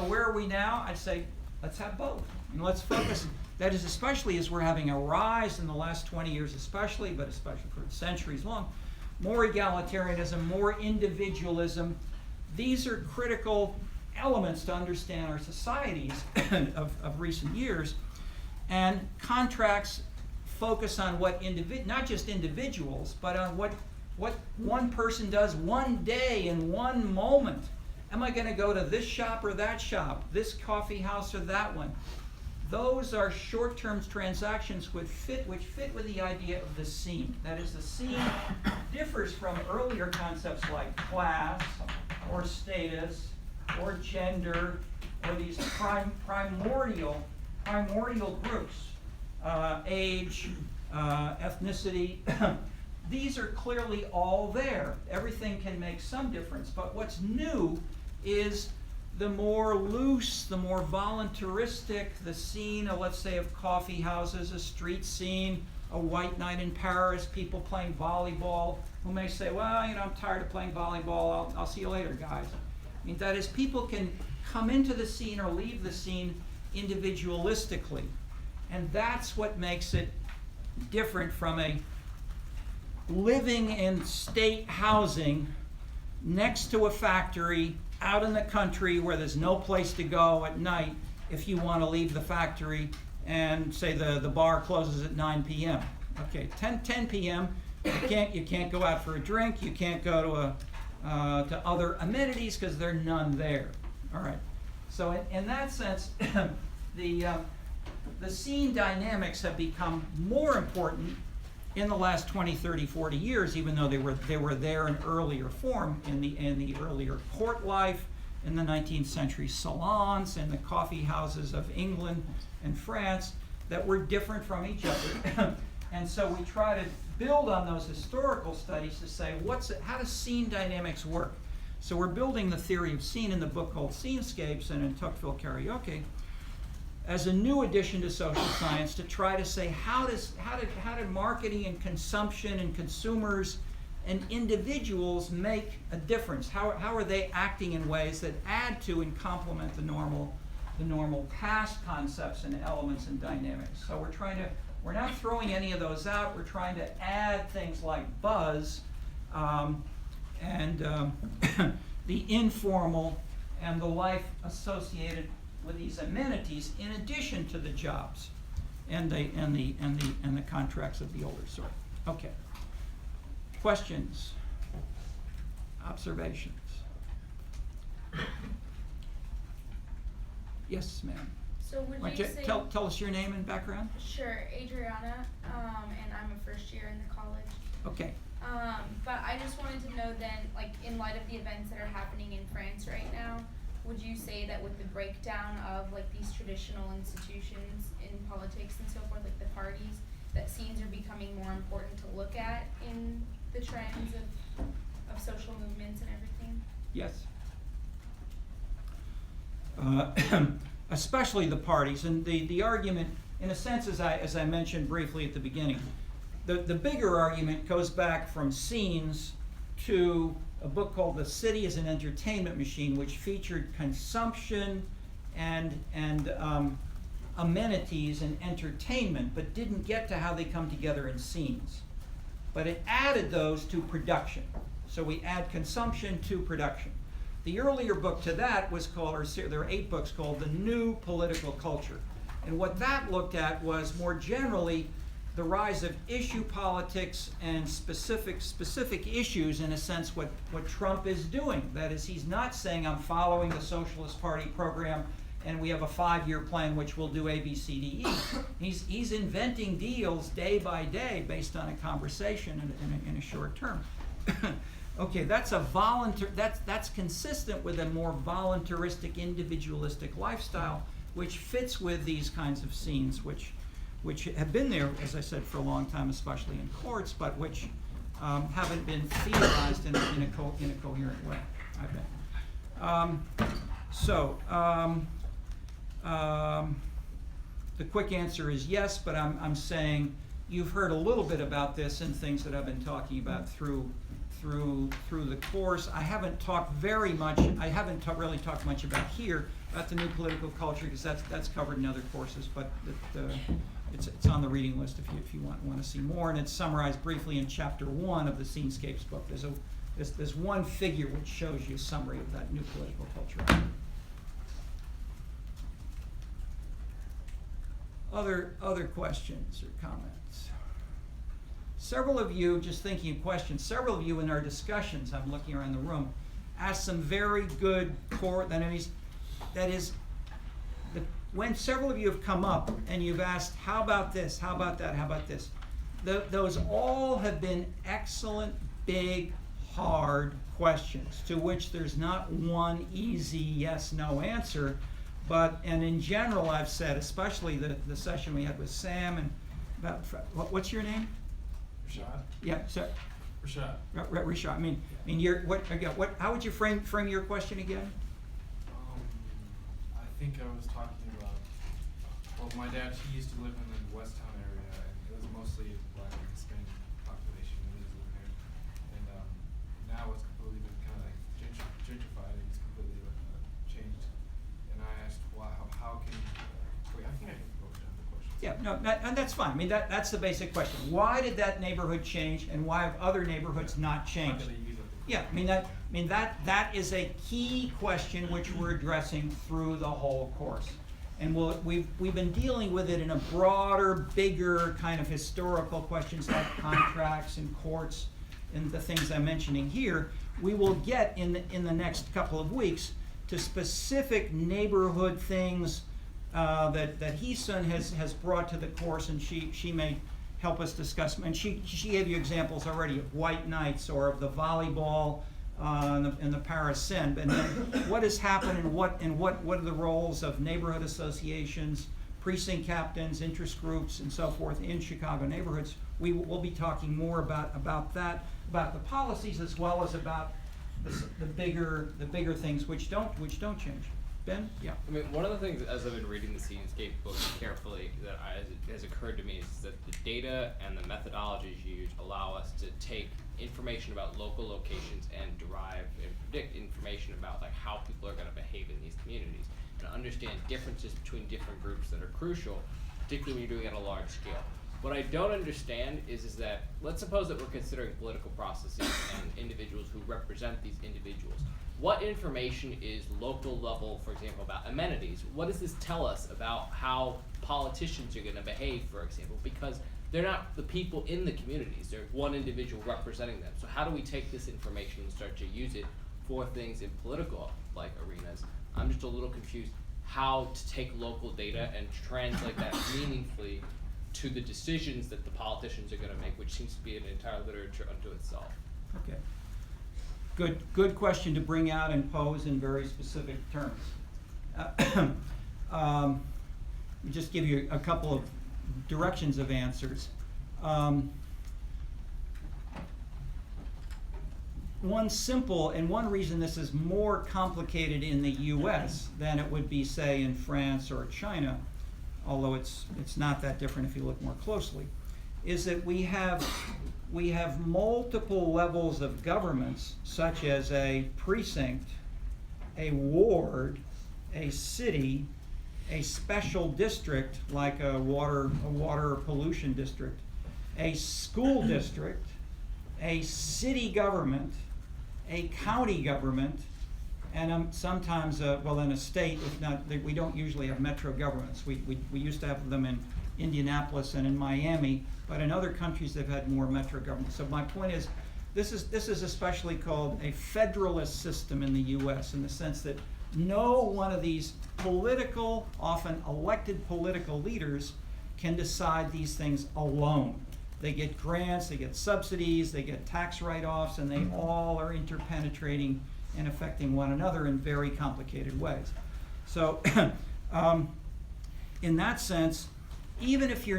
where are we now? I'd say let's have both. And let's focus, that is, especially as we're having a rise in the last 20 years especially, but especially for centuries long, more egalitarianism, more individualism. These are critical elements to understand our societies of recent years. And contracts focus on what not just individuals, but on what one person does one day in one moment. Am I going to go to this shop or that shop, this coffee house or that one? Those are short-term transactions which fit with the idea of the scene. That is, the scene differs from earlier concepts like class or status or gender or these primordial groups, age, ethnicity. These are clearly all there. Everything can make some difference, but what's new is the more loose, the more voluntaristic the scene, let's say, of coffee houses, a street scene, a white night in Paris, people playing volleyball, who may say, well, I'm tired of playing volleyball, I'll see you later, guys. That is, people can come into the scene or leave the scene individualistically. And that's what makes it different from a living in state housing next to a factory out in the country where there's no place to go at night if you want to leave the factory and say the bar closes at 9 p.m. Okay, 10 p.m. You can't go out for a drink. You can't go to other amenities because there are none there. All right. So in that sense, the scene dynamics have become more important in the last 20, 30, 40 years, even though they were there in earlier form in the earlier court life, in the 19th century salons and the coffee houses of England and France that were different from each other. And so we try to build on those historical studies to say, how does scene dynamics work? So we're building the theory of scene in the book called Scenescapes and in Tocqueville Karaoke as a new addition to social science to try to say how did marketing and consumption and consumers and individuals make a difference? How are they acting in ways that add to and complement the normal past concepts and elements and dynamics? So we're not throwing any of those out. We're trying to add things like buzz and the informal and the life associated with these amenities, in addition to the jobs and the contracts of the older sort. Okay. Questions? Observations? Yes, ma'am. So would Why you don't say? tell us your name and background? Sure, Adriana, and I'm a first year in the college. Okay. But I just wanted to know then, like, in light of the events that are happening in France right now, would you say that with the breakdown of, like, these traditional institutions in politics and so forth, like the parties, that scenes are becoming more important to look at in the trends of social movements and everything? Yes. Especially the parties, and the argument, in a sense, as I mentioned briefly at the beginning, the bigger argument goes back from scenes to a book called The City as an Entertainment Machine, which featured consumption and amenities and entertainment, but didn't get to how they come together in scenes. But it added those to production. So we add consumption to production. The earlier book to that was called, there are 8 books called The New Political Culture. And what that looked at was more generally the rise of issue politics and specific issues, in a sense, what Trump is doing. That is, he's not saying I'm following the Socialist Party program and we have a 5-year plan which will do A, B, C, D, E. He's inventing deals day by day based on a conversation in a short term. Okay, that's that's consistent with a more voluntaristic, individualistic lifestyle, which fits with these kinds of scenes, which have been there, as I said, for a long time, especially in courts, but which haven't been theorized in a coherent way, I bet. The quick answer is yes, but I'm saying you've heard a little bit about this in things that I've been talking about through the course. I haven't talked very much. I haven't really talked much about the new political culture, because that's covered in other courses. But it's on the reading list if you want to see more, and it's summarized briefly in chapter 1 of the Scenescapes book. There's one figure which shows you a summary of that new political culture. Other questions or comments? Several of you, just thinking of questions, several of you in our discussions, I'm looking around the room, asked some very good core, that is, when several of you have come up and you've asked, how about this, how about that, how about this, those all have been excellent, big, hard questions to which there's not one easy yes-no answer. And in general, I've said, especially the session we had with Sam, and about, what's your name? Rashad? Yeah, sir. Rashad. Rashad. I mean, how would you frame your question again? I think I was talking about, well, my dad, he used to live in the West Town area, and it was mostly Black and Hispanic population when he was living there. And now it's completely been kind of like gentrified, and it's completely changed. And I asked, well, how can, I think I can go down the question. Yeah, no, and that's fine. I mean, that's the basic question. Why did that neighborhood change, and why have other neighborhoods not changed? Yeah, that is a key question which we're addressing through the whole course. And we've been dealing with it in a broader, bigger kind of historical questions like contracts and courts and the things I'm mentioning here. We will get in the next couple of weeks to specific neighborhood things that Hee-sun has brought to the course, and she may help us discuss. And she gave you examples already of white knights or of the volleyball in the Paris Seine. And then what has happened and what are the roles of neighborhood associations, precinct captains, interest groups, and so forth in Chicago neighborhoods. We'll be talking more about that, about the policies, as well as about the bigger things which don't change. Ben? Yeah. I mean, one of the things as I've been reading the Scenescape book carefully that has occurred to me is that the data and the methodologies used allow us to take information about local locations and derive and predict information about like how people are going to behave in these communities and understand differences between different groups that are crucial, particularly when you're doing it at a large scale. What I don't understand is that let's suppose that we're considering political processes and individuals who represent these individuals. What information is local level, for example, about amenities? What does this tell us about how politicians are going to behave, for example? Because they're not the people in the communities. They're one individual representing them. So how do we take this information and start to use it for things in political like arenas? I'm just a little confused how to take local data and translate that meaningfully to the decisions that the politicians are going to make, which seems to be an entire literature unto itself. Okay. Good question to bring out and pose in very specific terms. Just give you a couple of directions of answers. One simple, and one reason this is more complicated in the US than it would be, say, in France or China, although it's not that different if you look more closely, is that we have multiple levels of governments, such as a precinct, a ward, a city, a special district like a water pollution district, a school district, a city government, a county government, and sometimes in a state. If not, we don't usually have metro governments. We used to have them in Indianapolis and in Miami, but in other countries they've had more metro governments. So my point is, this is especially called a federalist system in the U.S. in the sense that no one of these political, often elected political leaders can decide these things alone. They get grants, they get subsidies, they get tax write-offs, and they all are interpenetrating and affecting one another in very complicated ways. So in that sense, even if you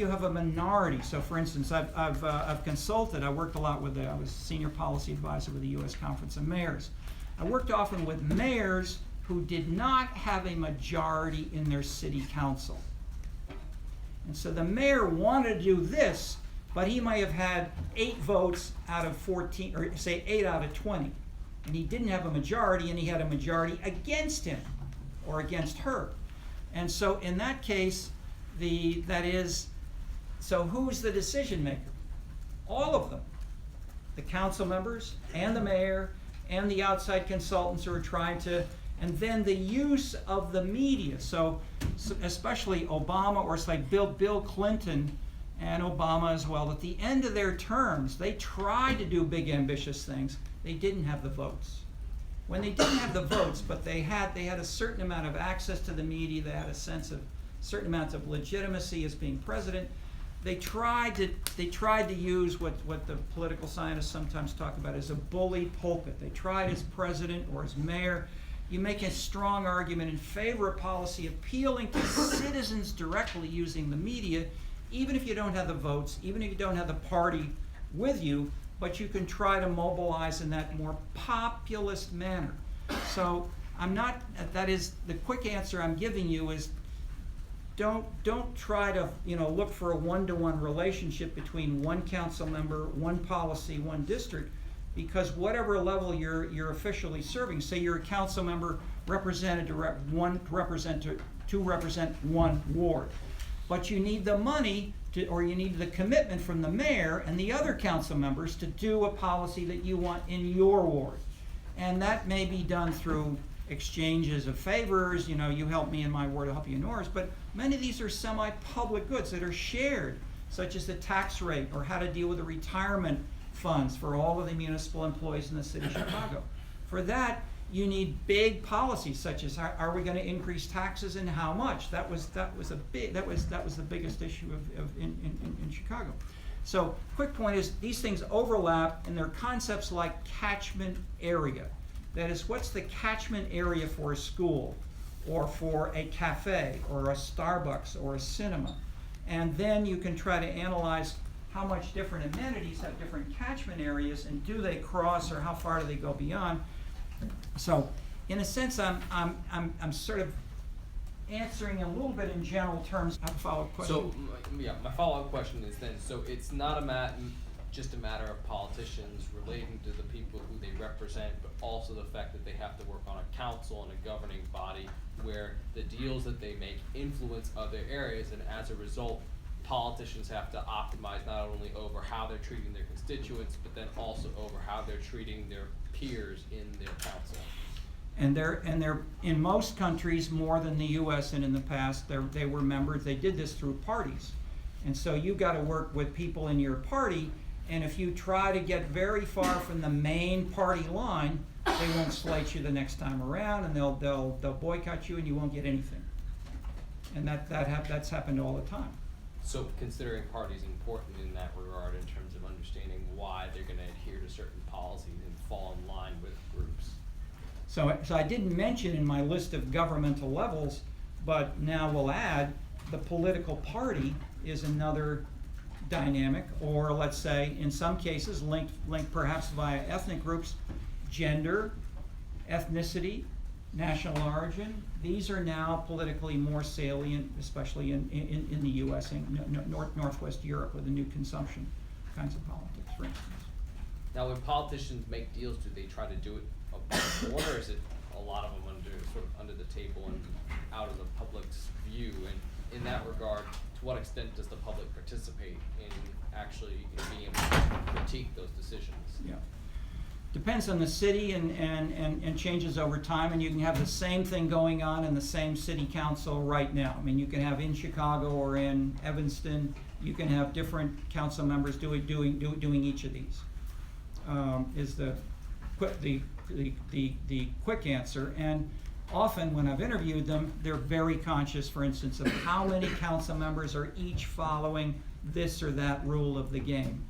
have a minority, so for instance, I've consulted, I worked a lot with, I was senior policy advisor with the U.S. Conference of Mayors. I worked often with mayors who did not have a majority in their city council. And so the mayor wanted to do this, but he might have had 8 votes out of 14, or say 8 out of 20. And he didn't have a majority, and he had a majority against him or against her. And so in that case, so who's the decision maker? All of them. The council members and the mayor and the outside consultants who are trying to, and then the use of the media. So especially Obama, or it's like Bill Clinton and Obama as well, at the end of their terms, they tried to do big ambitious things. They didn't have the votes. When they didn't have the votes, but they had a certain amount of access to the media, they had a sense of certain amounts of legitimacy as being president. They tried to use what the political scientists sometimes talk about as a bully pulpit. They tried as president or as mayor. You make a strong argument in favor of policy appealing to citizens directly using the media, even if you don't have the votes, even if you don't have the party with you, but you can try to mobilize in that more populist manner. So that is the quick answer I'm giving you is don't try to look for a one-to-one relationship between one council member, one policy, one district, because whatever level you're officially serving, say you're a council member represented to represent one ward, but you need the money or you need the commitment from the mayor and the other council members to do a policy that you want in your ward, and that may be done through exchanges of favors, you know, you help me in my ward, I'll help you in yours, but many of these are semi-public goods that are shared, such as the tax rate or how to deal with the retirement funds for all of the municipal employees in the city of Chicago. For that, you need big policies such as are we going to increase taxes and how much? That was the biggest issue in Chicago. So quick point is these things overlap, and they're concepts like catchment area. That is, what's the catchment area for a school or for a cafe or a Starbucks or a cinema? And then you can try to analyze how much different amenities have different catchment areas, and do they cross or how far do they go beyond? So in a sense, I'm sort of answering a little bit in general terms. I have a follow-up question. So, my follow-up question is then, so it's not just a matter of politicians relating to the people who they represent, but also the fact that they have to work on a council and a governing body where the deals that they make influence other areas, and as a result, politicians have to optimize not only over how they're treating their constituents, but then also over how they're treating their peers in their council. And they're in most countries, more than the U.S. and in the past, they were members. They did this through parties, and so you got to work with people in your party. And if you try to get very far from the main party line, they won't slate you the next time around, and they'll boycott you, and you won't get anything. And that's happened all the time. So considering parties important in that regard in terms of understanding why they're going to adhere to certain policies and fall in line with groups. So I didn't mention in my list of governmental levels, but now we'll add the political party is another dynamic, or let's say in some cases linked perhaps via ethnic groups, gender, ethnicity, national origin. These are now politically more salient, especially in the U.S. and Northwest Europe with the new consumption kinds of politics, for instance. Now, when politicians make deals, do they try to do it above board, or is it a lot of them under the table and out of the public's view? And in that regard, to what extent does the public participate in actually being able to critique those decisions? Yeah. Depends on the city and changes over time, and you can have the same thing going on in the same city council right now. I mean, you can have in Chicago or in Evanston, you can have different council members doing each of these. Is the quick answer. And often when I've interviewed them, they're very conscious, for instance, of how many council members are each following this or that rule of the game.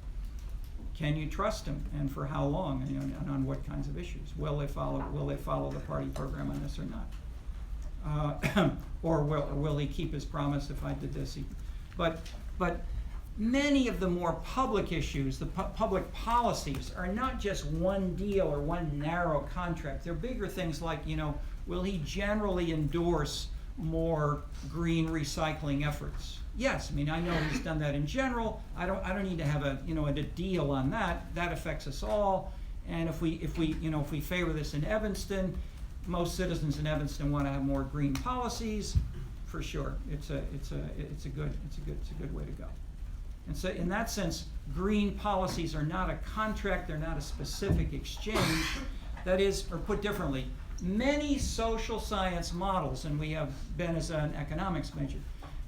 Can you trust him, and for how long, and on what kinds of issues? Will they follow the party program on this or not? Or will he keep his promise if I did this? But many of the more public issues, the public policies, are not just one deal or one narrow contract. They're bigger things like, will he generally endorse more green recycling efforts? Yes, I know he's done that in general. I don't need to have a deal on that. That affects us all. And if we favor this in Evanston, most citizens in Evanston want to have more green policies. For sure, it's a good way to go. And so, in that sense, green policies are not a contract. They're not a specific exchange. That is, or put differently, many social science models, and we have been as an economics major.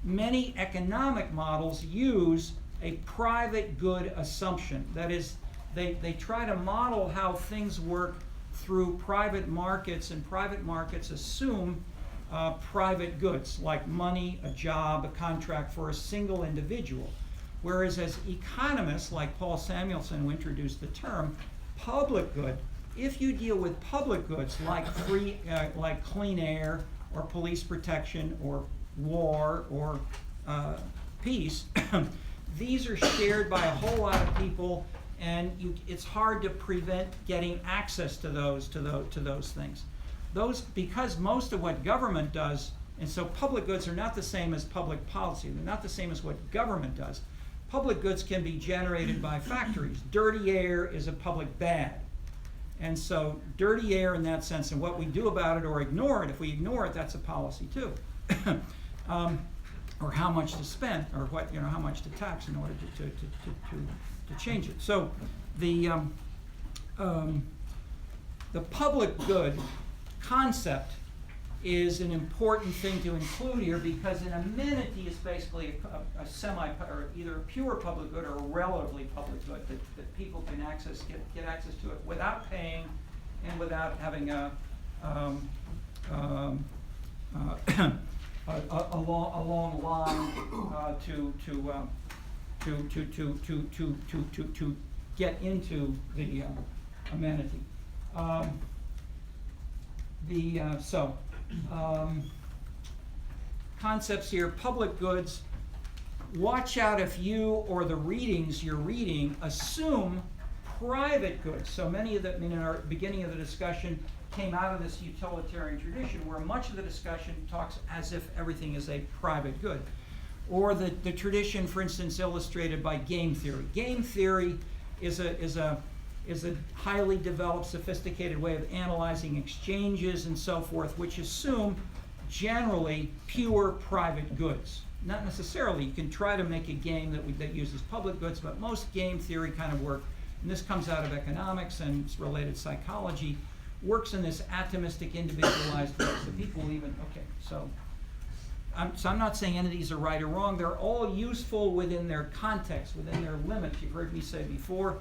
Many economic models use a private good assumption. That is, they try to model how things work through private markets, and private markets assume private goods like money, a job, a contract for a single individual. Whereas as economists like Paul Samuelson, who introduced the term, public good, if you deal with public goods like like clean air or police protection or war or peace, these are shared by a whole lot of people, and it's hard to prevent getting access to those things. Because most of what government does, and so public goods are not the same as public policy. They're not the same as what government does. Public goods can be generated by factories. Dirty air is a public bad. And so dirty air in that sense, and what we do about it or ignore it, if we ignore it, that's a policy too. Or how much to spend, or what, how much to tax in order to change it. So the public good concept is an important thing to include here, because an amenity is basically a semi, or either a pure public good or a relatively public good that people can get access to it without paying and without having a long line to get into the amenity. Concepts here: public goods. Watch out if you or the readings you're reading assume private goods. So many of the, in our beginning of the discussion, came out of this utilitarian tradition where much of the discussion talks as if everything is a private good. Or the tradition, for instance, illustrated by game theory. Game theory is a highly developed, sophisticated way of analyzing exchanges and so forth, which assume generally pure private goods. Not necessarily. You can try to make a game that uses public goods, but most game theory kind of work, and this comes out of economics and it's related psychology, works in this atomistic, individualized way. So people even, okay, so I'm not saying any of these are right or wrong. They're all useful within their context, within their limits. You've heard me say before,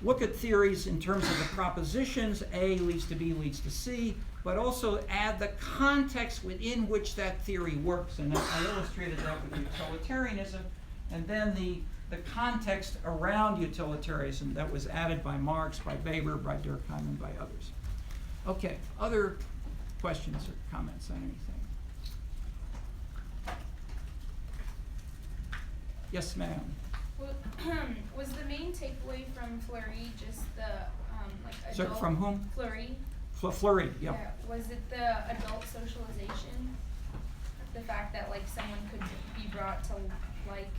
look at theories in terms of the propositions, A leads to B leads to C, but also add the context within which that theory works. And I illustrated that with utilitarianism, and then the context around utilitarianism that was added by Marx, by Weber, by Durkheim, and by others. Okay, other questions or comments on anything? Yes, ma'am. Was the main takeaway from Fleury just the like So adult? from whom? Fleury. Fleury, yep. Yeah. Was it the adult socialization? The fact that like someone could be brought to like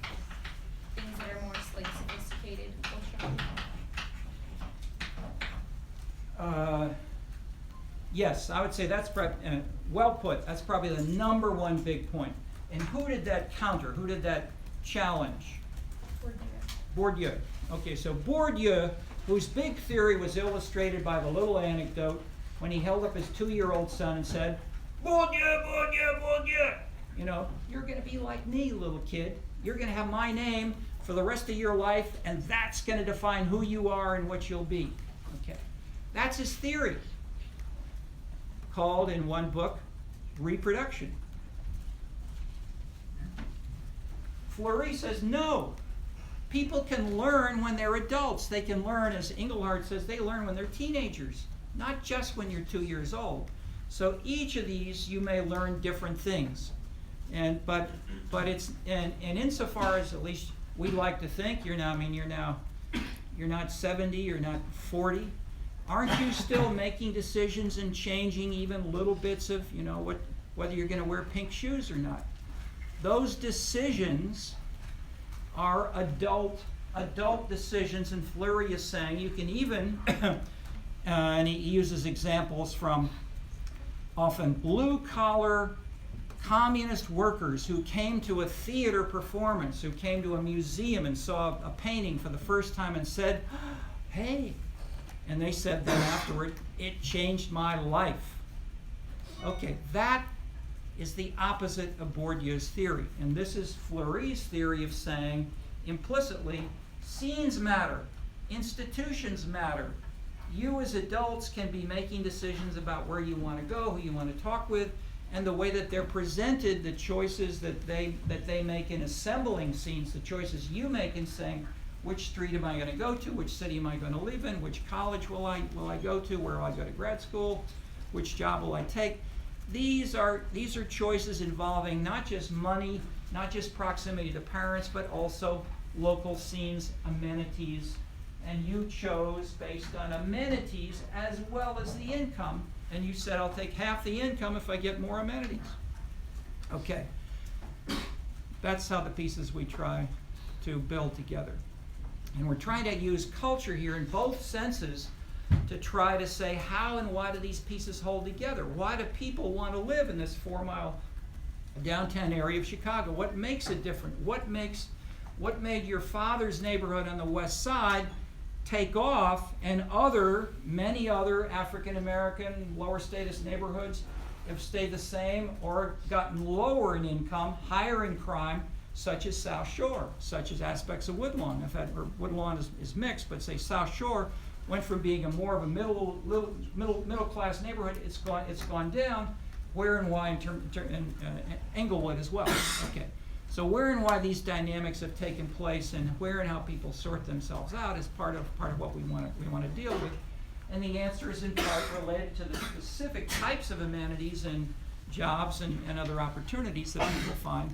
things that are more like sophisticated culturally. Yes, I would say that's well put. That's probably the number one big point. And who did that counter? Who did that challenge? Bourdieu. Okay, so Bourdieu, whose big theory was illustrated by the little anecdote when he held up his 2-year-old son and said, "Bourdieu, Bourdieu, Bourdieu." You know, you're going to be like me, little kid. You're going to have my name for the rest of your life, and that's going to define who you are and what you'll be. Okay, that's his theory, called in one book, reproduction. Fleury says, no. People can learn when they're adults. They can learn, as Engelhardt says, they learn when they're teenagers, not just when you're 2 years old. So each of these, you may learn different things. But it's, and insofar as at least we like to think, you're not 70, you're not 40. Aren't you still making decisions and changing even little bits of, you know, whether you're going to wear pink shoes or not? Those decisions are adult decisions, and Fleury is saying you can even, and he uses examples from often blue-collar communist workers who came to a theater performance, who came to a museum and saw a painting for the first time and said, "Hey," and they said then afterward, "It changed my life." Okay, that is the opposite of Bourdieu's theory. And this is Fleury's theory of saying, implicitly, scenes matter, institutions matter. You as adults can be making decisions about where you want to go, who you want to talk with, and the way that they're presented, the choices that they make in assembling scenes, the choices you make in saying, which street am I going to go to, which city am I going to live in, which college will I go to, where will I go to grad school, which job will I take. These are choices involving not just money, not just proximity to parents, but also local scenes, amenities, and you chose based on amenities as well as the income, and you said, I'll take half the income if I get more amenities. Okay, that's how the pieces we try to build together. And we're trying to use culture here in both senses to try to say how and why do these pieces hold together? Why do people want to live in this 4-mile downtown area of Chicago? What makes it different? What made your father's neighborhood on the west side take off, and many other African American, lower status neighborhoods have stayed the same or gotten lower in income, higher in crime, such as South Shore, such as aspects of Woodlawn. Woodlawn is mixed, but say South Shore went from being more of a middle class neighborhood. It's gone down. Where and why in Englewood as well. Okay, so where and why these dynamics have taken place, and where and how people sort themselves out is part of what we want to deal with. And the answer is in part related to the specific types of amenities and jobs and other opportunities that people find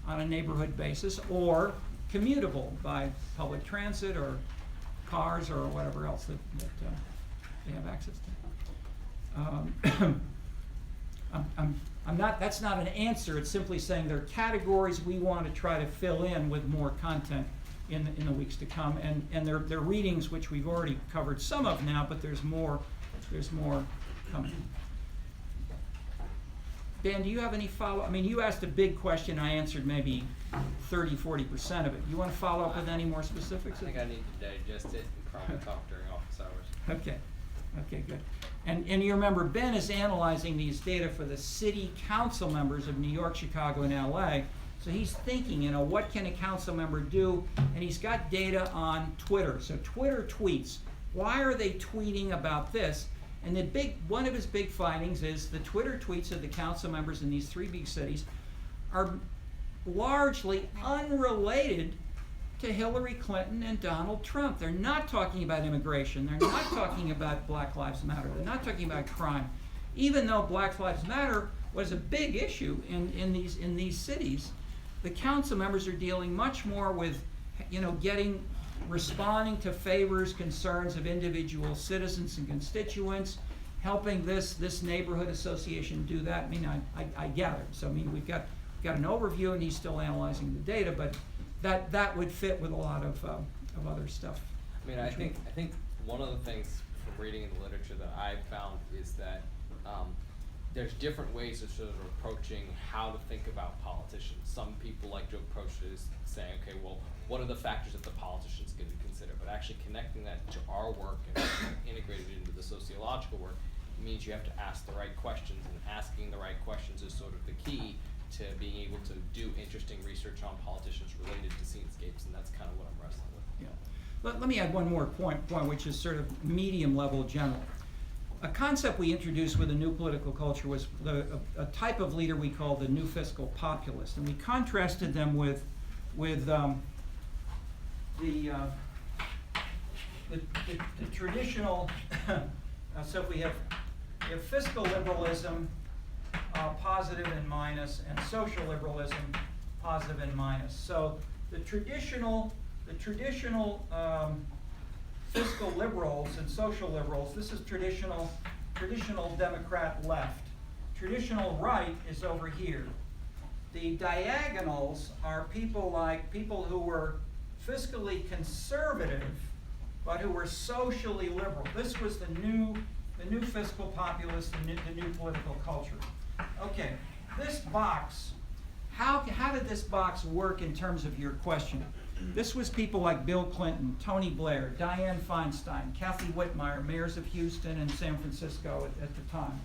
on a neighborhood basis, or commutable by public transit or cars or whatever else that they have access to. That's not an answer. It's simply saying there are categories we want to try to fill in with more content in the weeks to come, and they're readings which we've already covered some of now, but there's more coming. Ben, do you have any follow-up? I mean, you asked a big question. I answered maybe 30-40% of it. You want to follow up with any more specifics? I think I need to digest it and probably talk during office hours. Okay, good. And you remember, Ben is analyzing these data for the city council members of New York, Chicago, and LA. So he's thinking, what can a council member do? And he's got data on Twitter. So Twitter tweets. Why are they tweeting about this? And one of his big findings is the Twitter tweets of the council members in these three big cities are largely unrelated to Hillary Clinton and Donald Trump. They're not talking about immigration. They're not talking about Black Lives Matter. They're not talking about crime. Even though Black Lives Matter was a big issue in these cities, the council members are dealing much more with, responding to favors, concerns of individual citizens and constituents, helping this neighborhood association do that. I mean, I gather. So I mean, we've got an overview, and he's still analyzing the data, but that would fit with a lot of other stuff. I mean, I think one of the things from reading in the literature that I've found is that there's different ways of sort of approaching how to think about politicians. Some people like to approach it as saying, okay, well, what are the factors that the politicians get to consider? But actually connecting that to our work and integrating it into the sociological work means you have to ask the right questions, and asking the right questions is sort of the key to being able to do interesting research on politicians related to Scenescapes, and that's kind of what I'm wrestling with. Yeah. Let me add one more point, which is sort of medium level general. A concept we introduced with the new political culture was a type of leader we call the new fiscal populist, and we contrasted them with the traditional. So if we have fiscal liberalism, positive and minus, and social liberalism, positive and minus. So the traditional fiscal liberals and social liberals, this is traditional Democrat left. Traditional right is over here. The diagonals are people who were fiscally conservative, but who were socially liberal. This was the new fiscal populist, the new political culture. Okay, this box, how did this box work in terms of your question? This was people like Bill Clinton, Tony Blair, Dianne Feinstein, Kathy Whitmire, mayors of Houston and San Francisco at the time.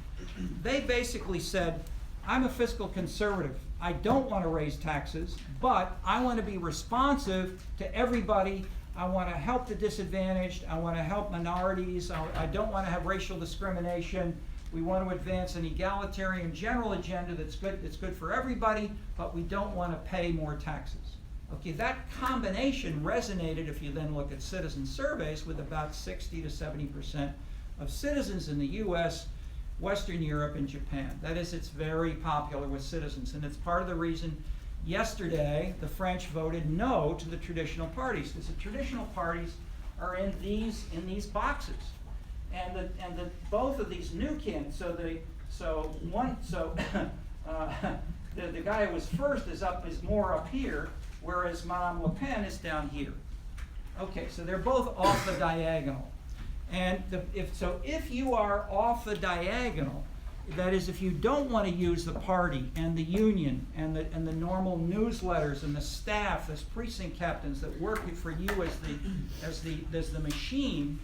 They basically said, I'm a fiscal conservative. I don't want to raise taxes, but I want to be responsive to everybody. I want to help the disadvantaged. I want to help minorities. I don't want to have racial discrimination. We want to advance an egalitarian general agenda that's good for everybody, but we don't want to pay more taxes. Okay, that combination resonated, if you then look at citizen surveys, with about 60 to 70% of citizens in the US, Western Europe, and Japan. That is, it's very popular with citizens, and it's part of the reason yesterday the French voted no to the traditional parties, because the traditional parties are in these boxes. And both of these new candidates, the guy who was first is more up here, whereas Madame Le Pen is down here. Okay, so they're both off the diagonal. And if you are off the diagonal, That is, if you don't want to use the party and the union and the normal newsletters and the staff as precinct captains that work for you as the machine,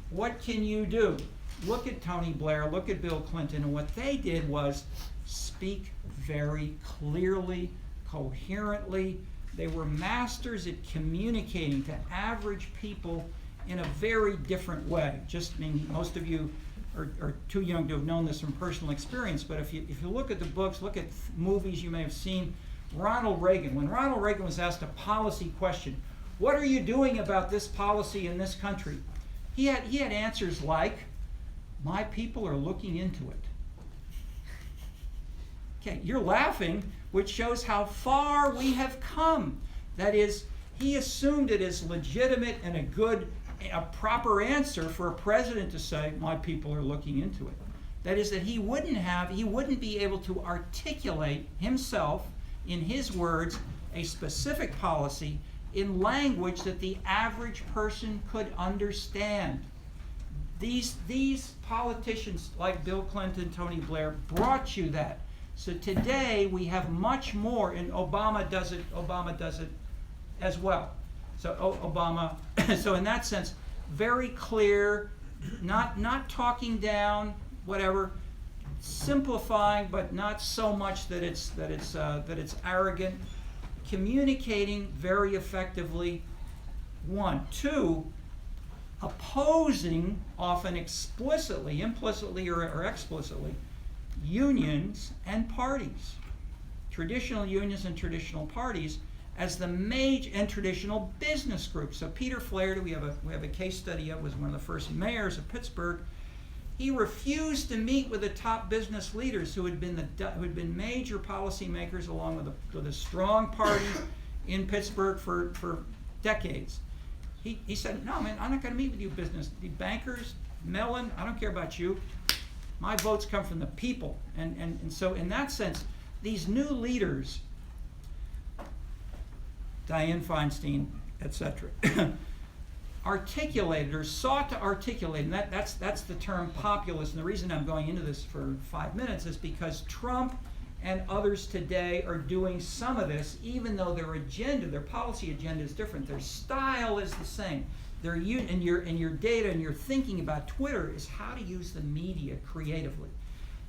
what can you do? Look at Tony Blair, look at Bill Clinton, and what they did was speak very clearly, coherently. They were masters at communicating to average people in a very different way. Just, I mean, most of you are too young to have known this from personal experience, but if you look at the books, look at movies you may have seen, Ronald Reagan, when Ronald Reagan was asked a policy question, what are you doing about this policy in this country? He had answers like, my people are looking into it. Okay, you're laughing, which shows how far we have come. That is, he assumed it as legitimate and a proper answer for a president to say, my people are looking into it. That is, that he wouldn't be able to articulate himself, in his words, a specific policy in language that the average person could understand. These politicians like Bill Clinton, Tony Blair brought you that. So today we have much more, and Obama does it as well. So Obama, so in that sense, very clear, not talking down, whatever, simplifying, but not so much that it's arrogant, communicating very effectively. 1, 2, opposing, often explicitly, implicitly, or explicitly, unions and parties, traditional unions and traditional parties, as the major and traditional business groups. So Peter Flaherty, we have a case study of, was one of the first mayors of Pittsburgh. He refused to meet with the top business leaders who had been major policymakers, along with a strong party in Pittsburgh for decades. He said, no, man, I'm not going to meet with you the bankers, Mellon, I don't care about you. My votes come from the people. And so in that sense, these new leaders, Dianne Feinstein, etc., articulated or sought to articulate, and that's the term populist. And the reason I'm going into this for 5 minutes is because Trump and others today are doing some of this, even though their policy agenda is different. Their style is the same. And your data and your thinking about Twitter is how to use the media creatively.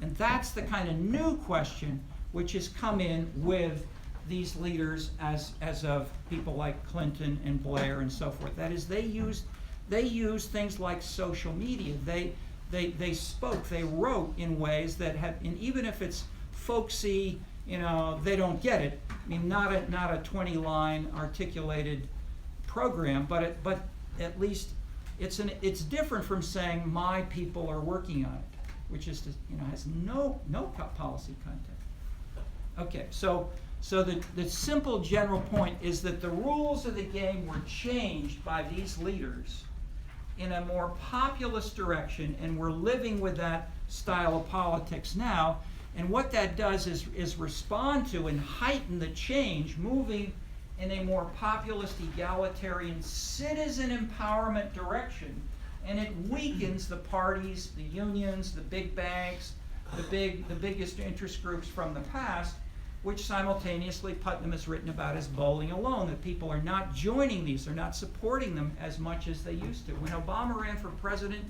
And that's the kind of new question which has come in with these leaders as of people like Clinton and Blair and so forth. That is, they use things like social media. They spoke, they wrote in ways that have, and even if it's folksy, they don't get it. I mean, not a 20-line articulated program, but at least it's different from saying my people are working on it, which is has no policy content. Okay, so the simple general point is that the rules of the game were changed by these leaders in a more populist direction, and we're living with that style of politics now. And what that does is respond to and heighten the change, moving in a more populist, egalitarian, citizen empowerment direction. And it weakens the parties, the unions, the big banks, the biggest interest groups from the past, which simultaneously Putnam has written about as bowling alone, that people are not joining these, they're not supporting them as much as they used to. When Obama ran for president,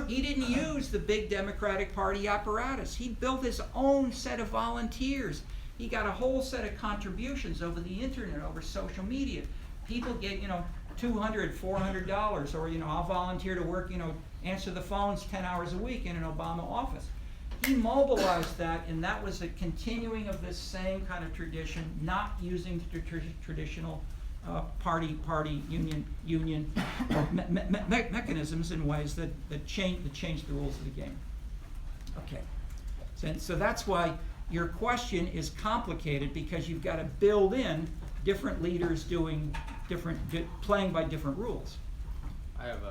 he didn't use the big Democratic Party apparatus. He built his own set of volunteers. He got a whole set of contributions over the internet, over social media. People get, $200, $400, or, I'll volunteer to work, answer the phones 10 hours a week in an Obama office. He mobilized that, and that was a continuing of this same kind of tradition, not using traditional party union mechanisms in ways that change the rules of the game. Okay, so that's why your question is complicated, because you've got to build in different leaders doing playing by different rules. I have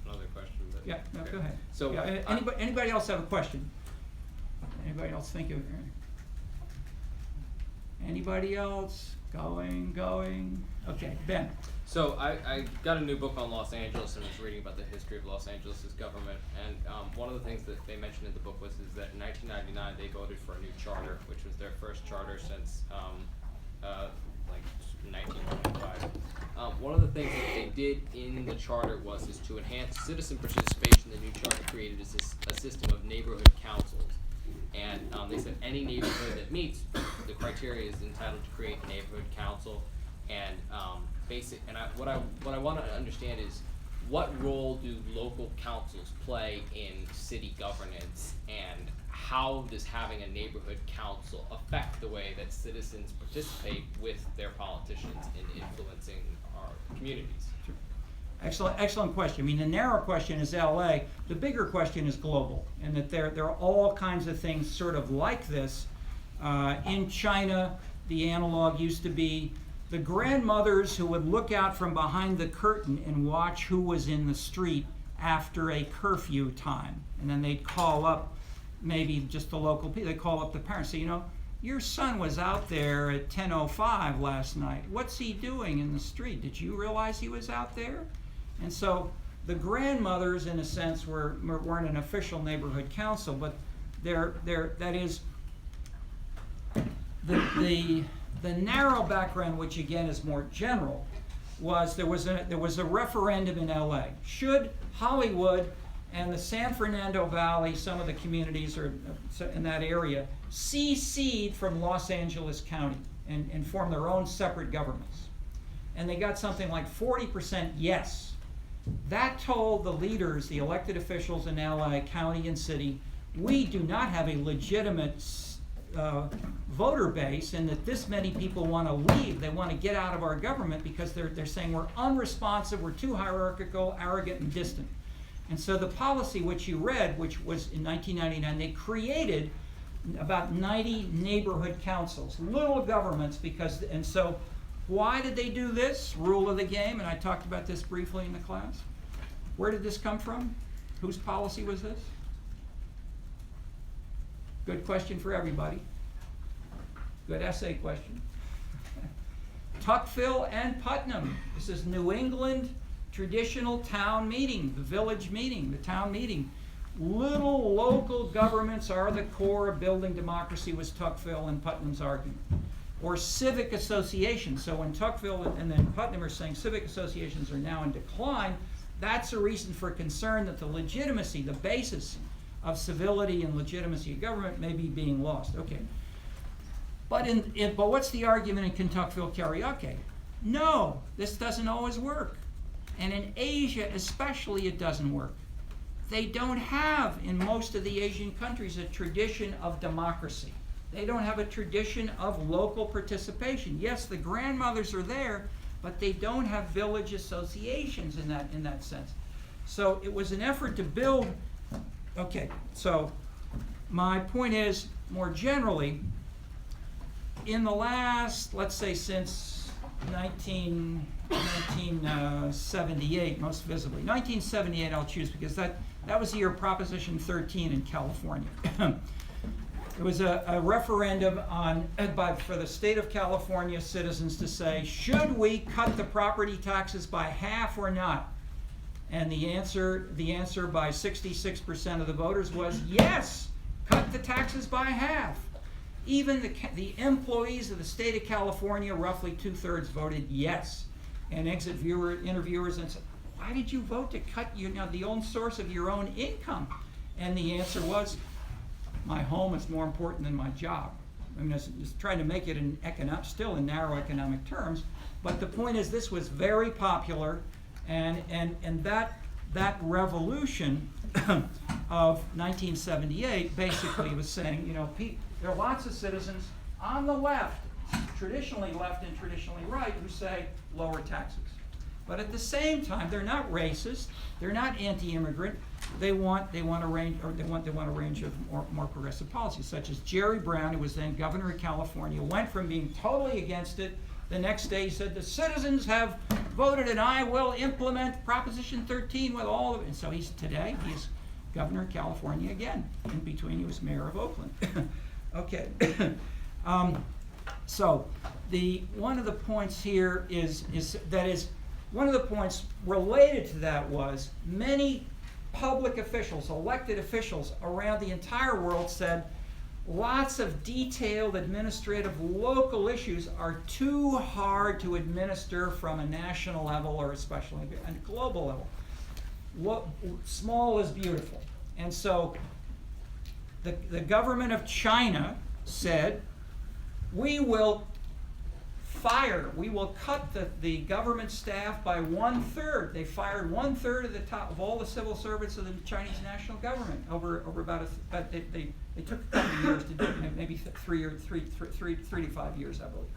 another question. But Yeah, no, okay. go ahead. So Yeah, anybody else have a question? Anybody else think of it? Anybody else? Going. Okay, Ben. So I got a new book on Los Angeles and was reading about the history of Los Angeles' government, and one of the things that they mentioned in the book was that in 1999 they voted for a new charter, which was their first charter since like 1925. One of the things that they did in the charter was to enhance citizen participation. The new charter created a system of neighborhood councils, and they said any neighborhood that meets the criteria is entitled to create a neighborhood council. And what I want to understand is, what role do local councils play in city governance, and how does having a neighborhood council affect the way that citizens participate with their politicians in influencing our communities? Excellent question. I mean, the narrow question is LA. The bigger question is global, and that there are all kinds of things sort of like this. In China, the analog used to be the grandmothers who would look out from behind the curtain and watch who was in the street after a curfew time. And then they'd call up maybe just the local people. They'd call up the parents, say, your son was out there at 10:05 last night. What's he doing in the street? Did you realize he was out there? And so the grandmothers, in a sense, weren't an official neighborhood council, but that is the narrow background, which again is more general, was there was a referendum in LA. Should Hollywood and the San Fernando Valley, some of the communities are in that area, secede from Los Angeles County and form their own separate governments? And they got something like 40% yes. That told the leaders, the elected officials in LA County and city, we do not have a legitimate voter base, and that this many people want to leave. They want to get out of our government because they're saying we're unresponsive, we're too hierarchical, arrogant, and distant. And so the policy which you read, which was in 1999, they created about 90 neighborhood councils, little governments, and so why did they do this? Rule of the game, and I talked about this briefly in the class. Where did this come from? Whose policy was this? Good question for everybody. Good essay question. Tuckville and Putnam. This is New England traditional town meeting, the village meeting, the town meeting. Little local governments are the core of building democracy, was Tuckville and Putnam's argument. Or civic associations. So when Tuckville and then Putnam are saying civic associations are now in decline, that's a reason for concern that the legitimacy, the basis of civility and legitimacy of government may be being lost. Okay. But what's the argument in Kentuckville karaoke? No, this doesn't always work. And in Asia especially, it doesn't work. They don't have, in most of the Asian countries, a tradition of democracy. They don't have a tradition of local participation. Yes, the grandmothers are there, but they don't have village associations in that sense. So it was an effort to build. Okay, so my point is, more generally, in the last, let's say since 1978, most visibly, 1978 I'll choose because that was the year of Proposition 13 in California. It was a referendum for the state of California citizens to say, should we cut the property taxes by half or not? And the answer by 66% of the voters was yes, cut the taxes by half. Even the employees of the state of California, roughly 2/3, voted yes. And interviewers and said, why did you vote to cut the own source of your own income? And the answer was, my home is more important than my job. I mean, it's trying to make it still in narrow economic terms, but the point is this was very popular, and that revolution of 1978 basically was saying, there are lots of citizens on the left, traditionally left and traditionally right, who say lower taxes. But at the same time, they're not racist, they're not anti-immigrant. They want a range of more progressive policies, such as Jerry Brown, who was then governor of California, went from being totally against it. The next day he said, the citizens have voted and I will implement Proposition 13 with all of it. And so he's governor of California again. In between he was mayor of Oakland. Okay. So one of the points here is one of the points related to that was many public officials, elected officials around the entire world said lots of detailed administrative local issues are too hard to administer from a national level or especially a global level. Small is beautiful. And so the government of China said, we will cut the government staff by 1/3. They fired 1/3 of the top of all the civil servants of the Chinese national government over about they took a couple of years to do it, maybe 3 to 5 years, I believe.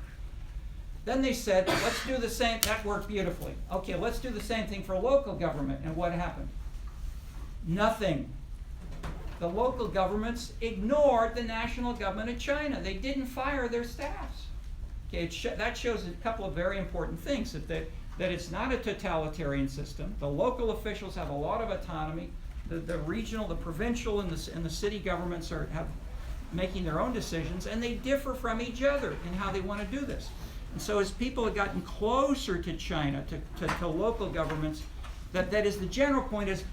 Then they said, let's do the same, that worked beautifully. Okay, let's do the same thing for local government. And what happened? Nothing. The local governments ignored the national government of China. They didn't fire their staffs. Okay, that shows a couple of very important things, that it's not a totalitarian system. The local officials have a lot of autonomy. The regional, the provincial, and the city governments have making their own decisions, and they differ from each other in how they want to do this. And so as people have gotten closer to China, to local governments, that is the general point is,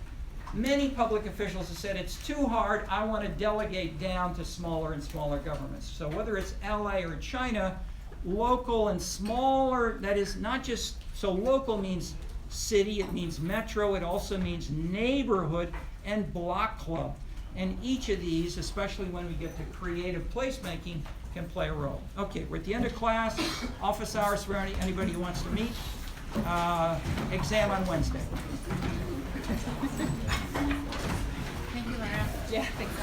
many public officials have said it's too hard, I want to delegate down to smaller and smaller governments. So whether it's LA or China, local and smaller, that is not just, so local means city, it means metro, it also means neighborhood and block club. And each of these, especially when we get to creative placemaking, can play a role. Okay, we're at the end of class, office hours for anybody who wants to meet. Exam on Wednesday. Thank you, Laura. Yeah, thanks.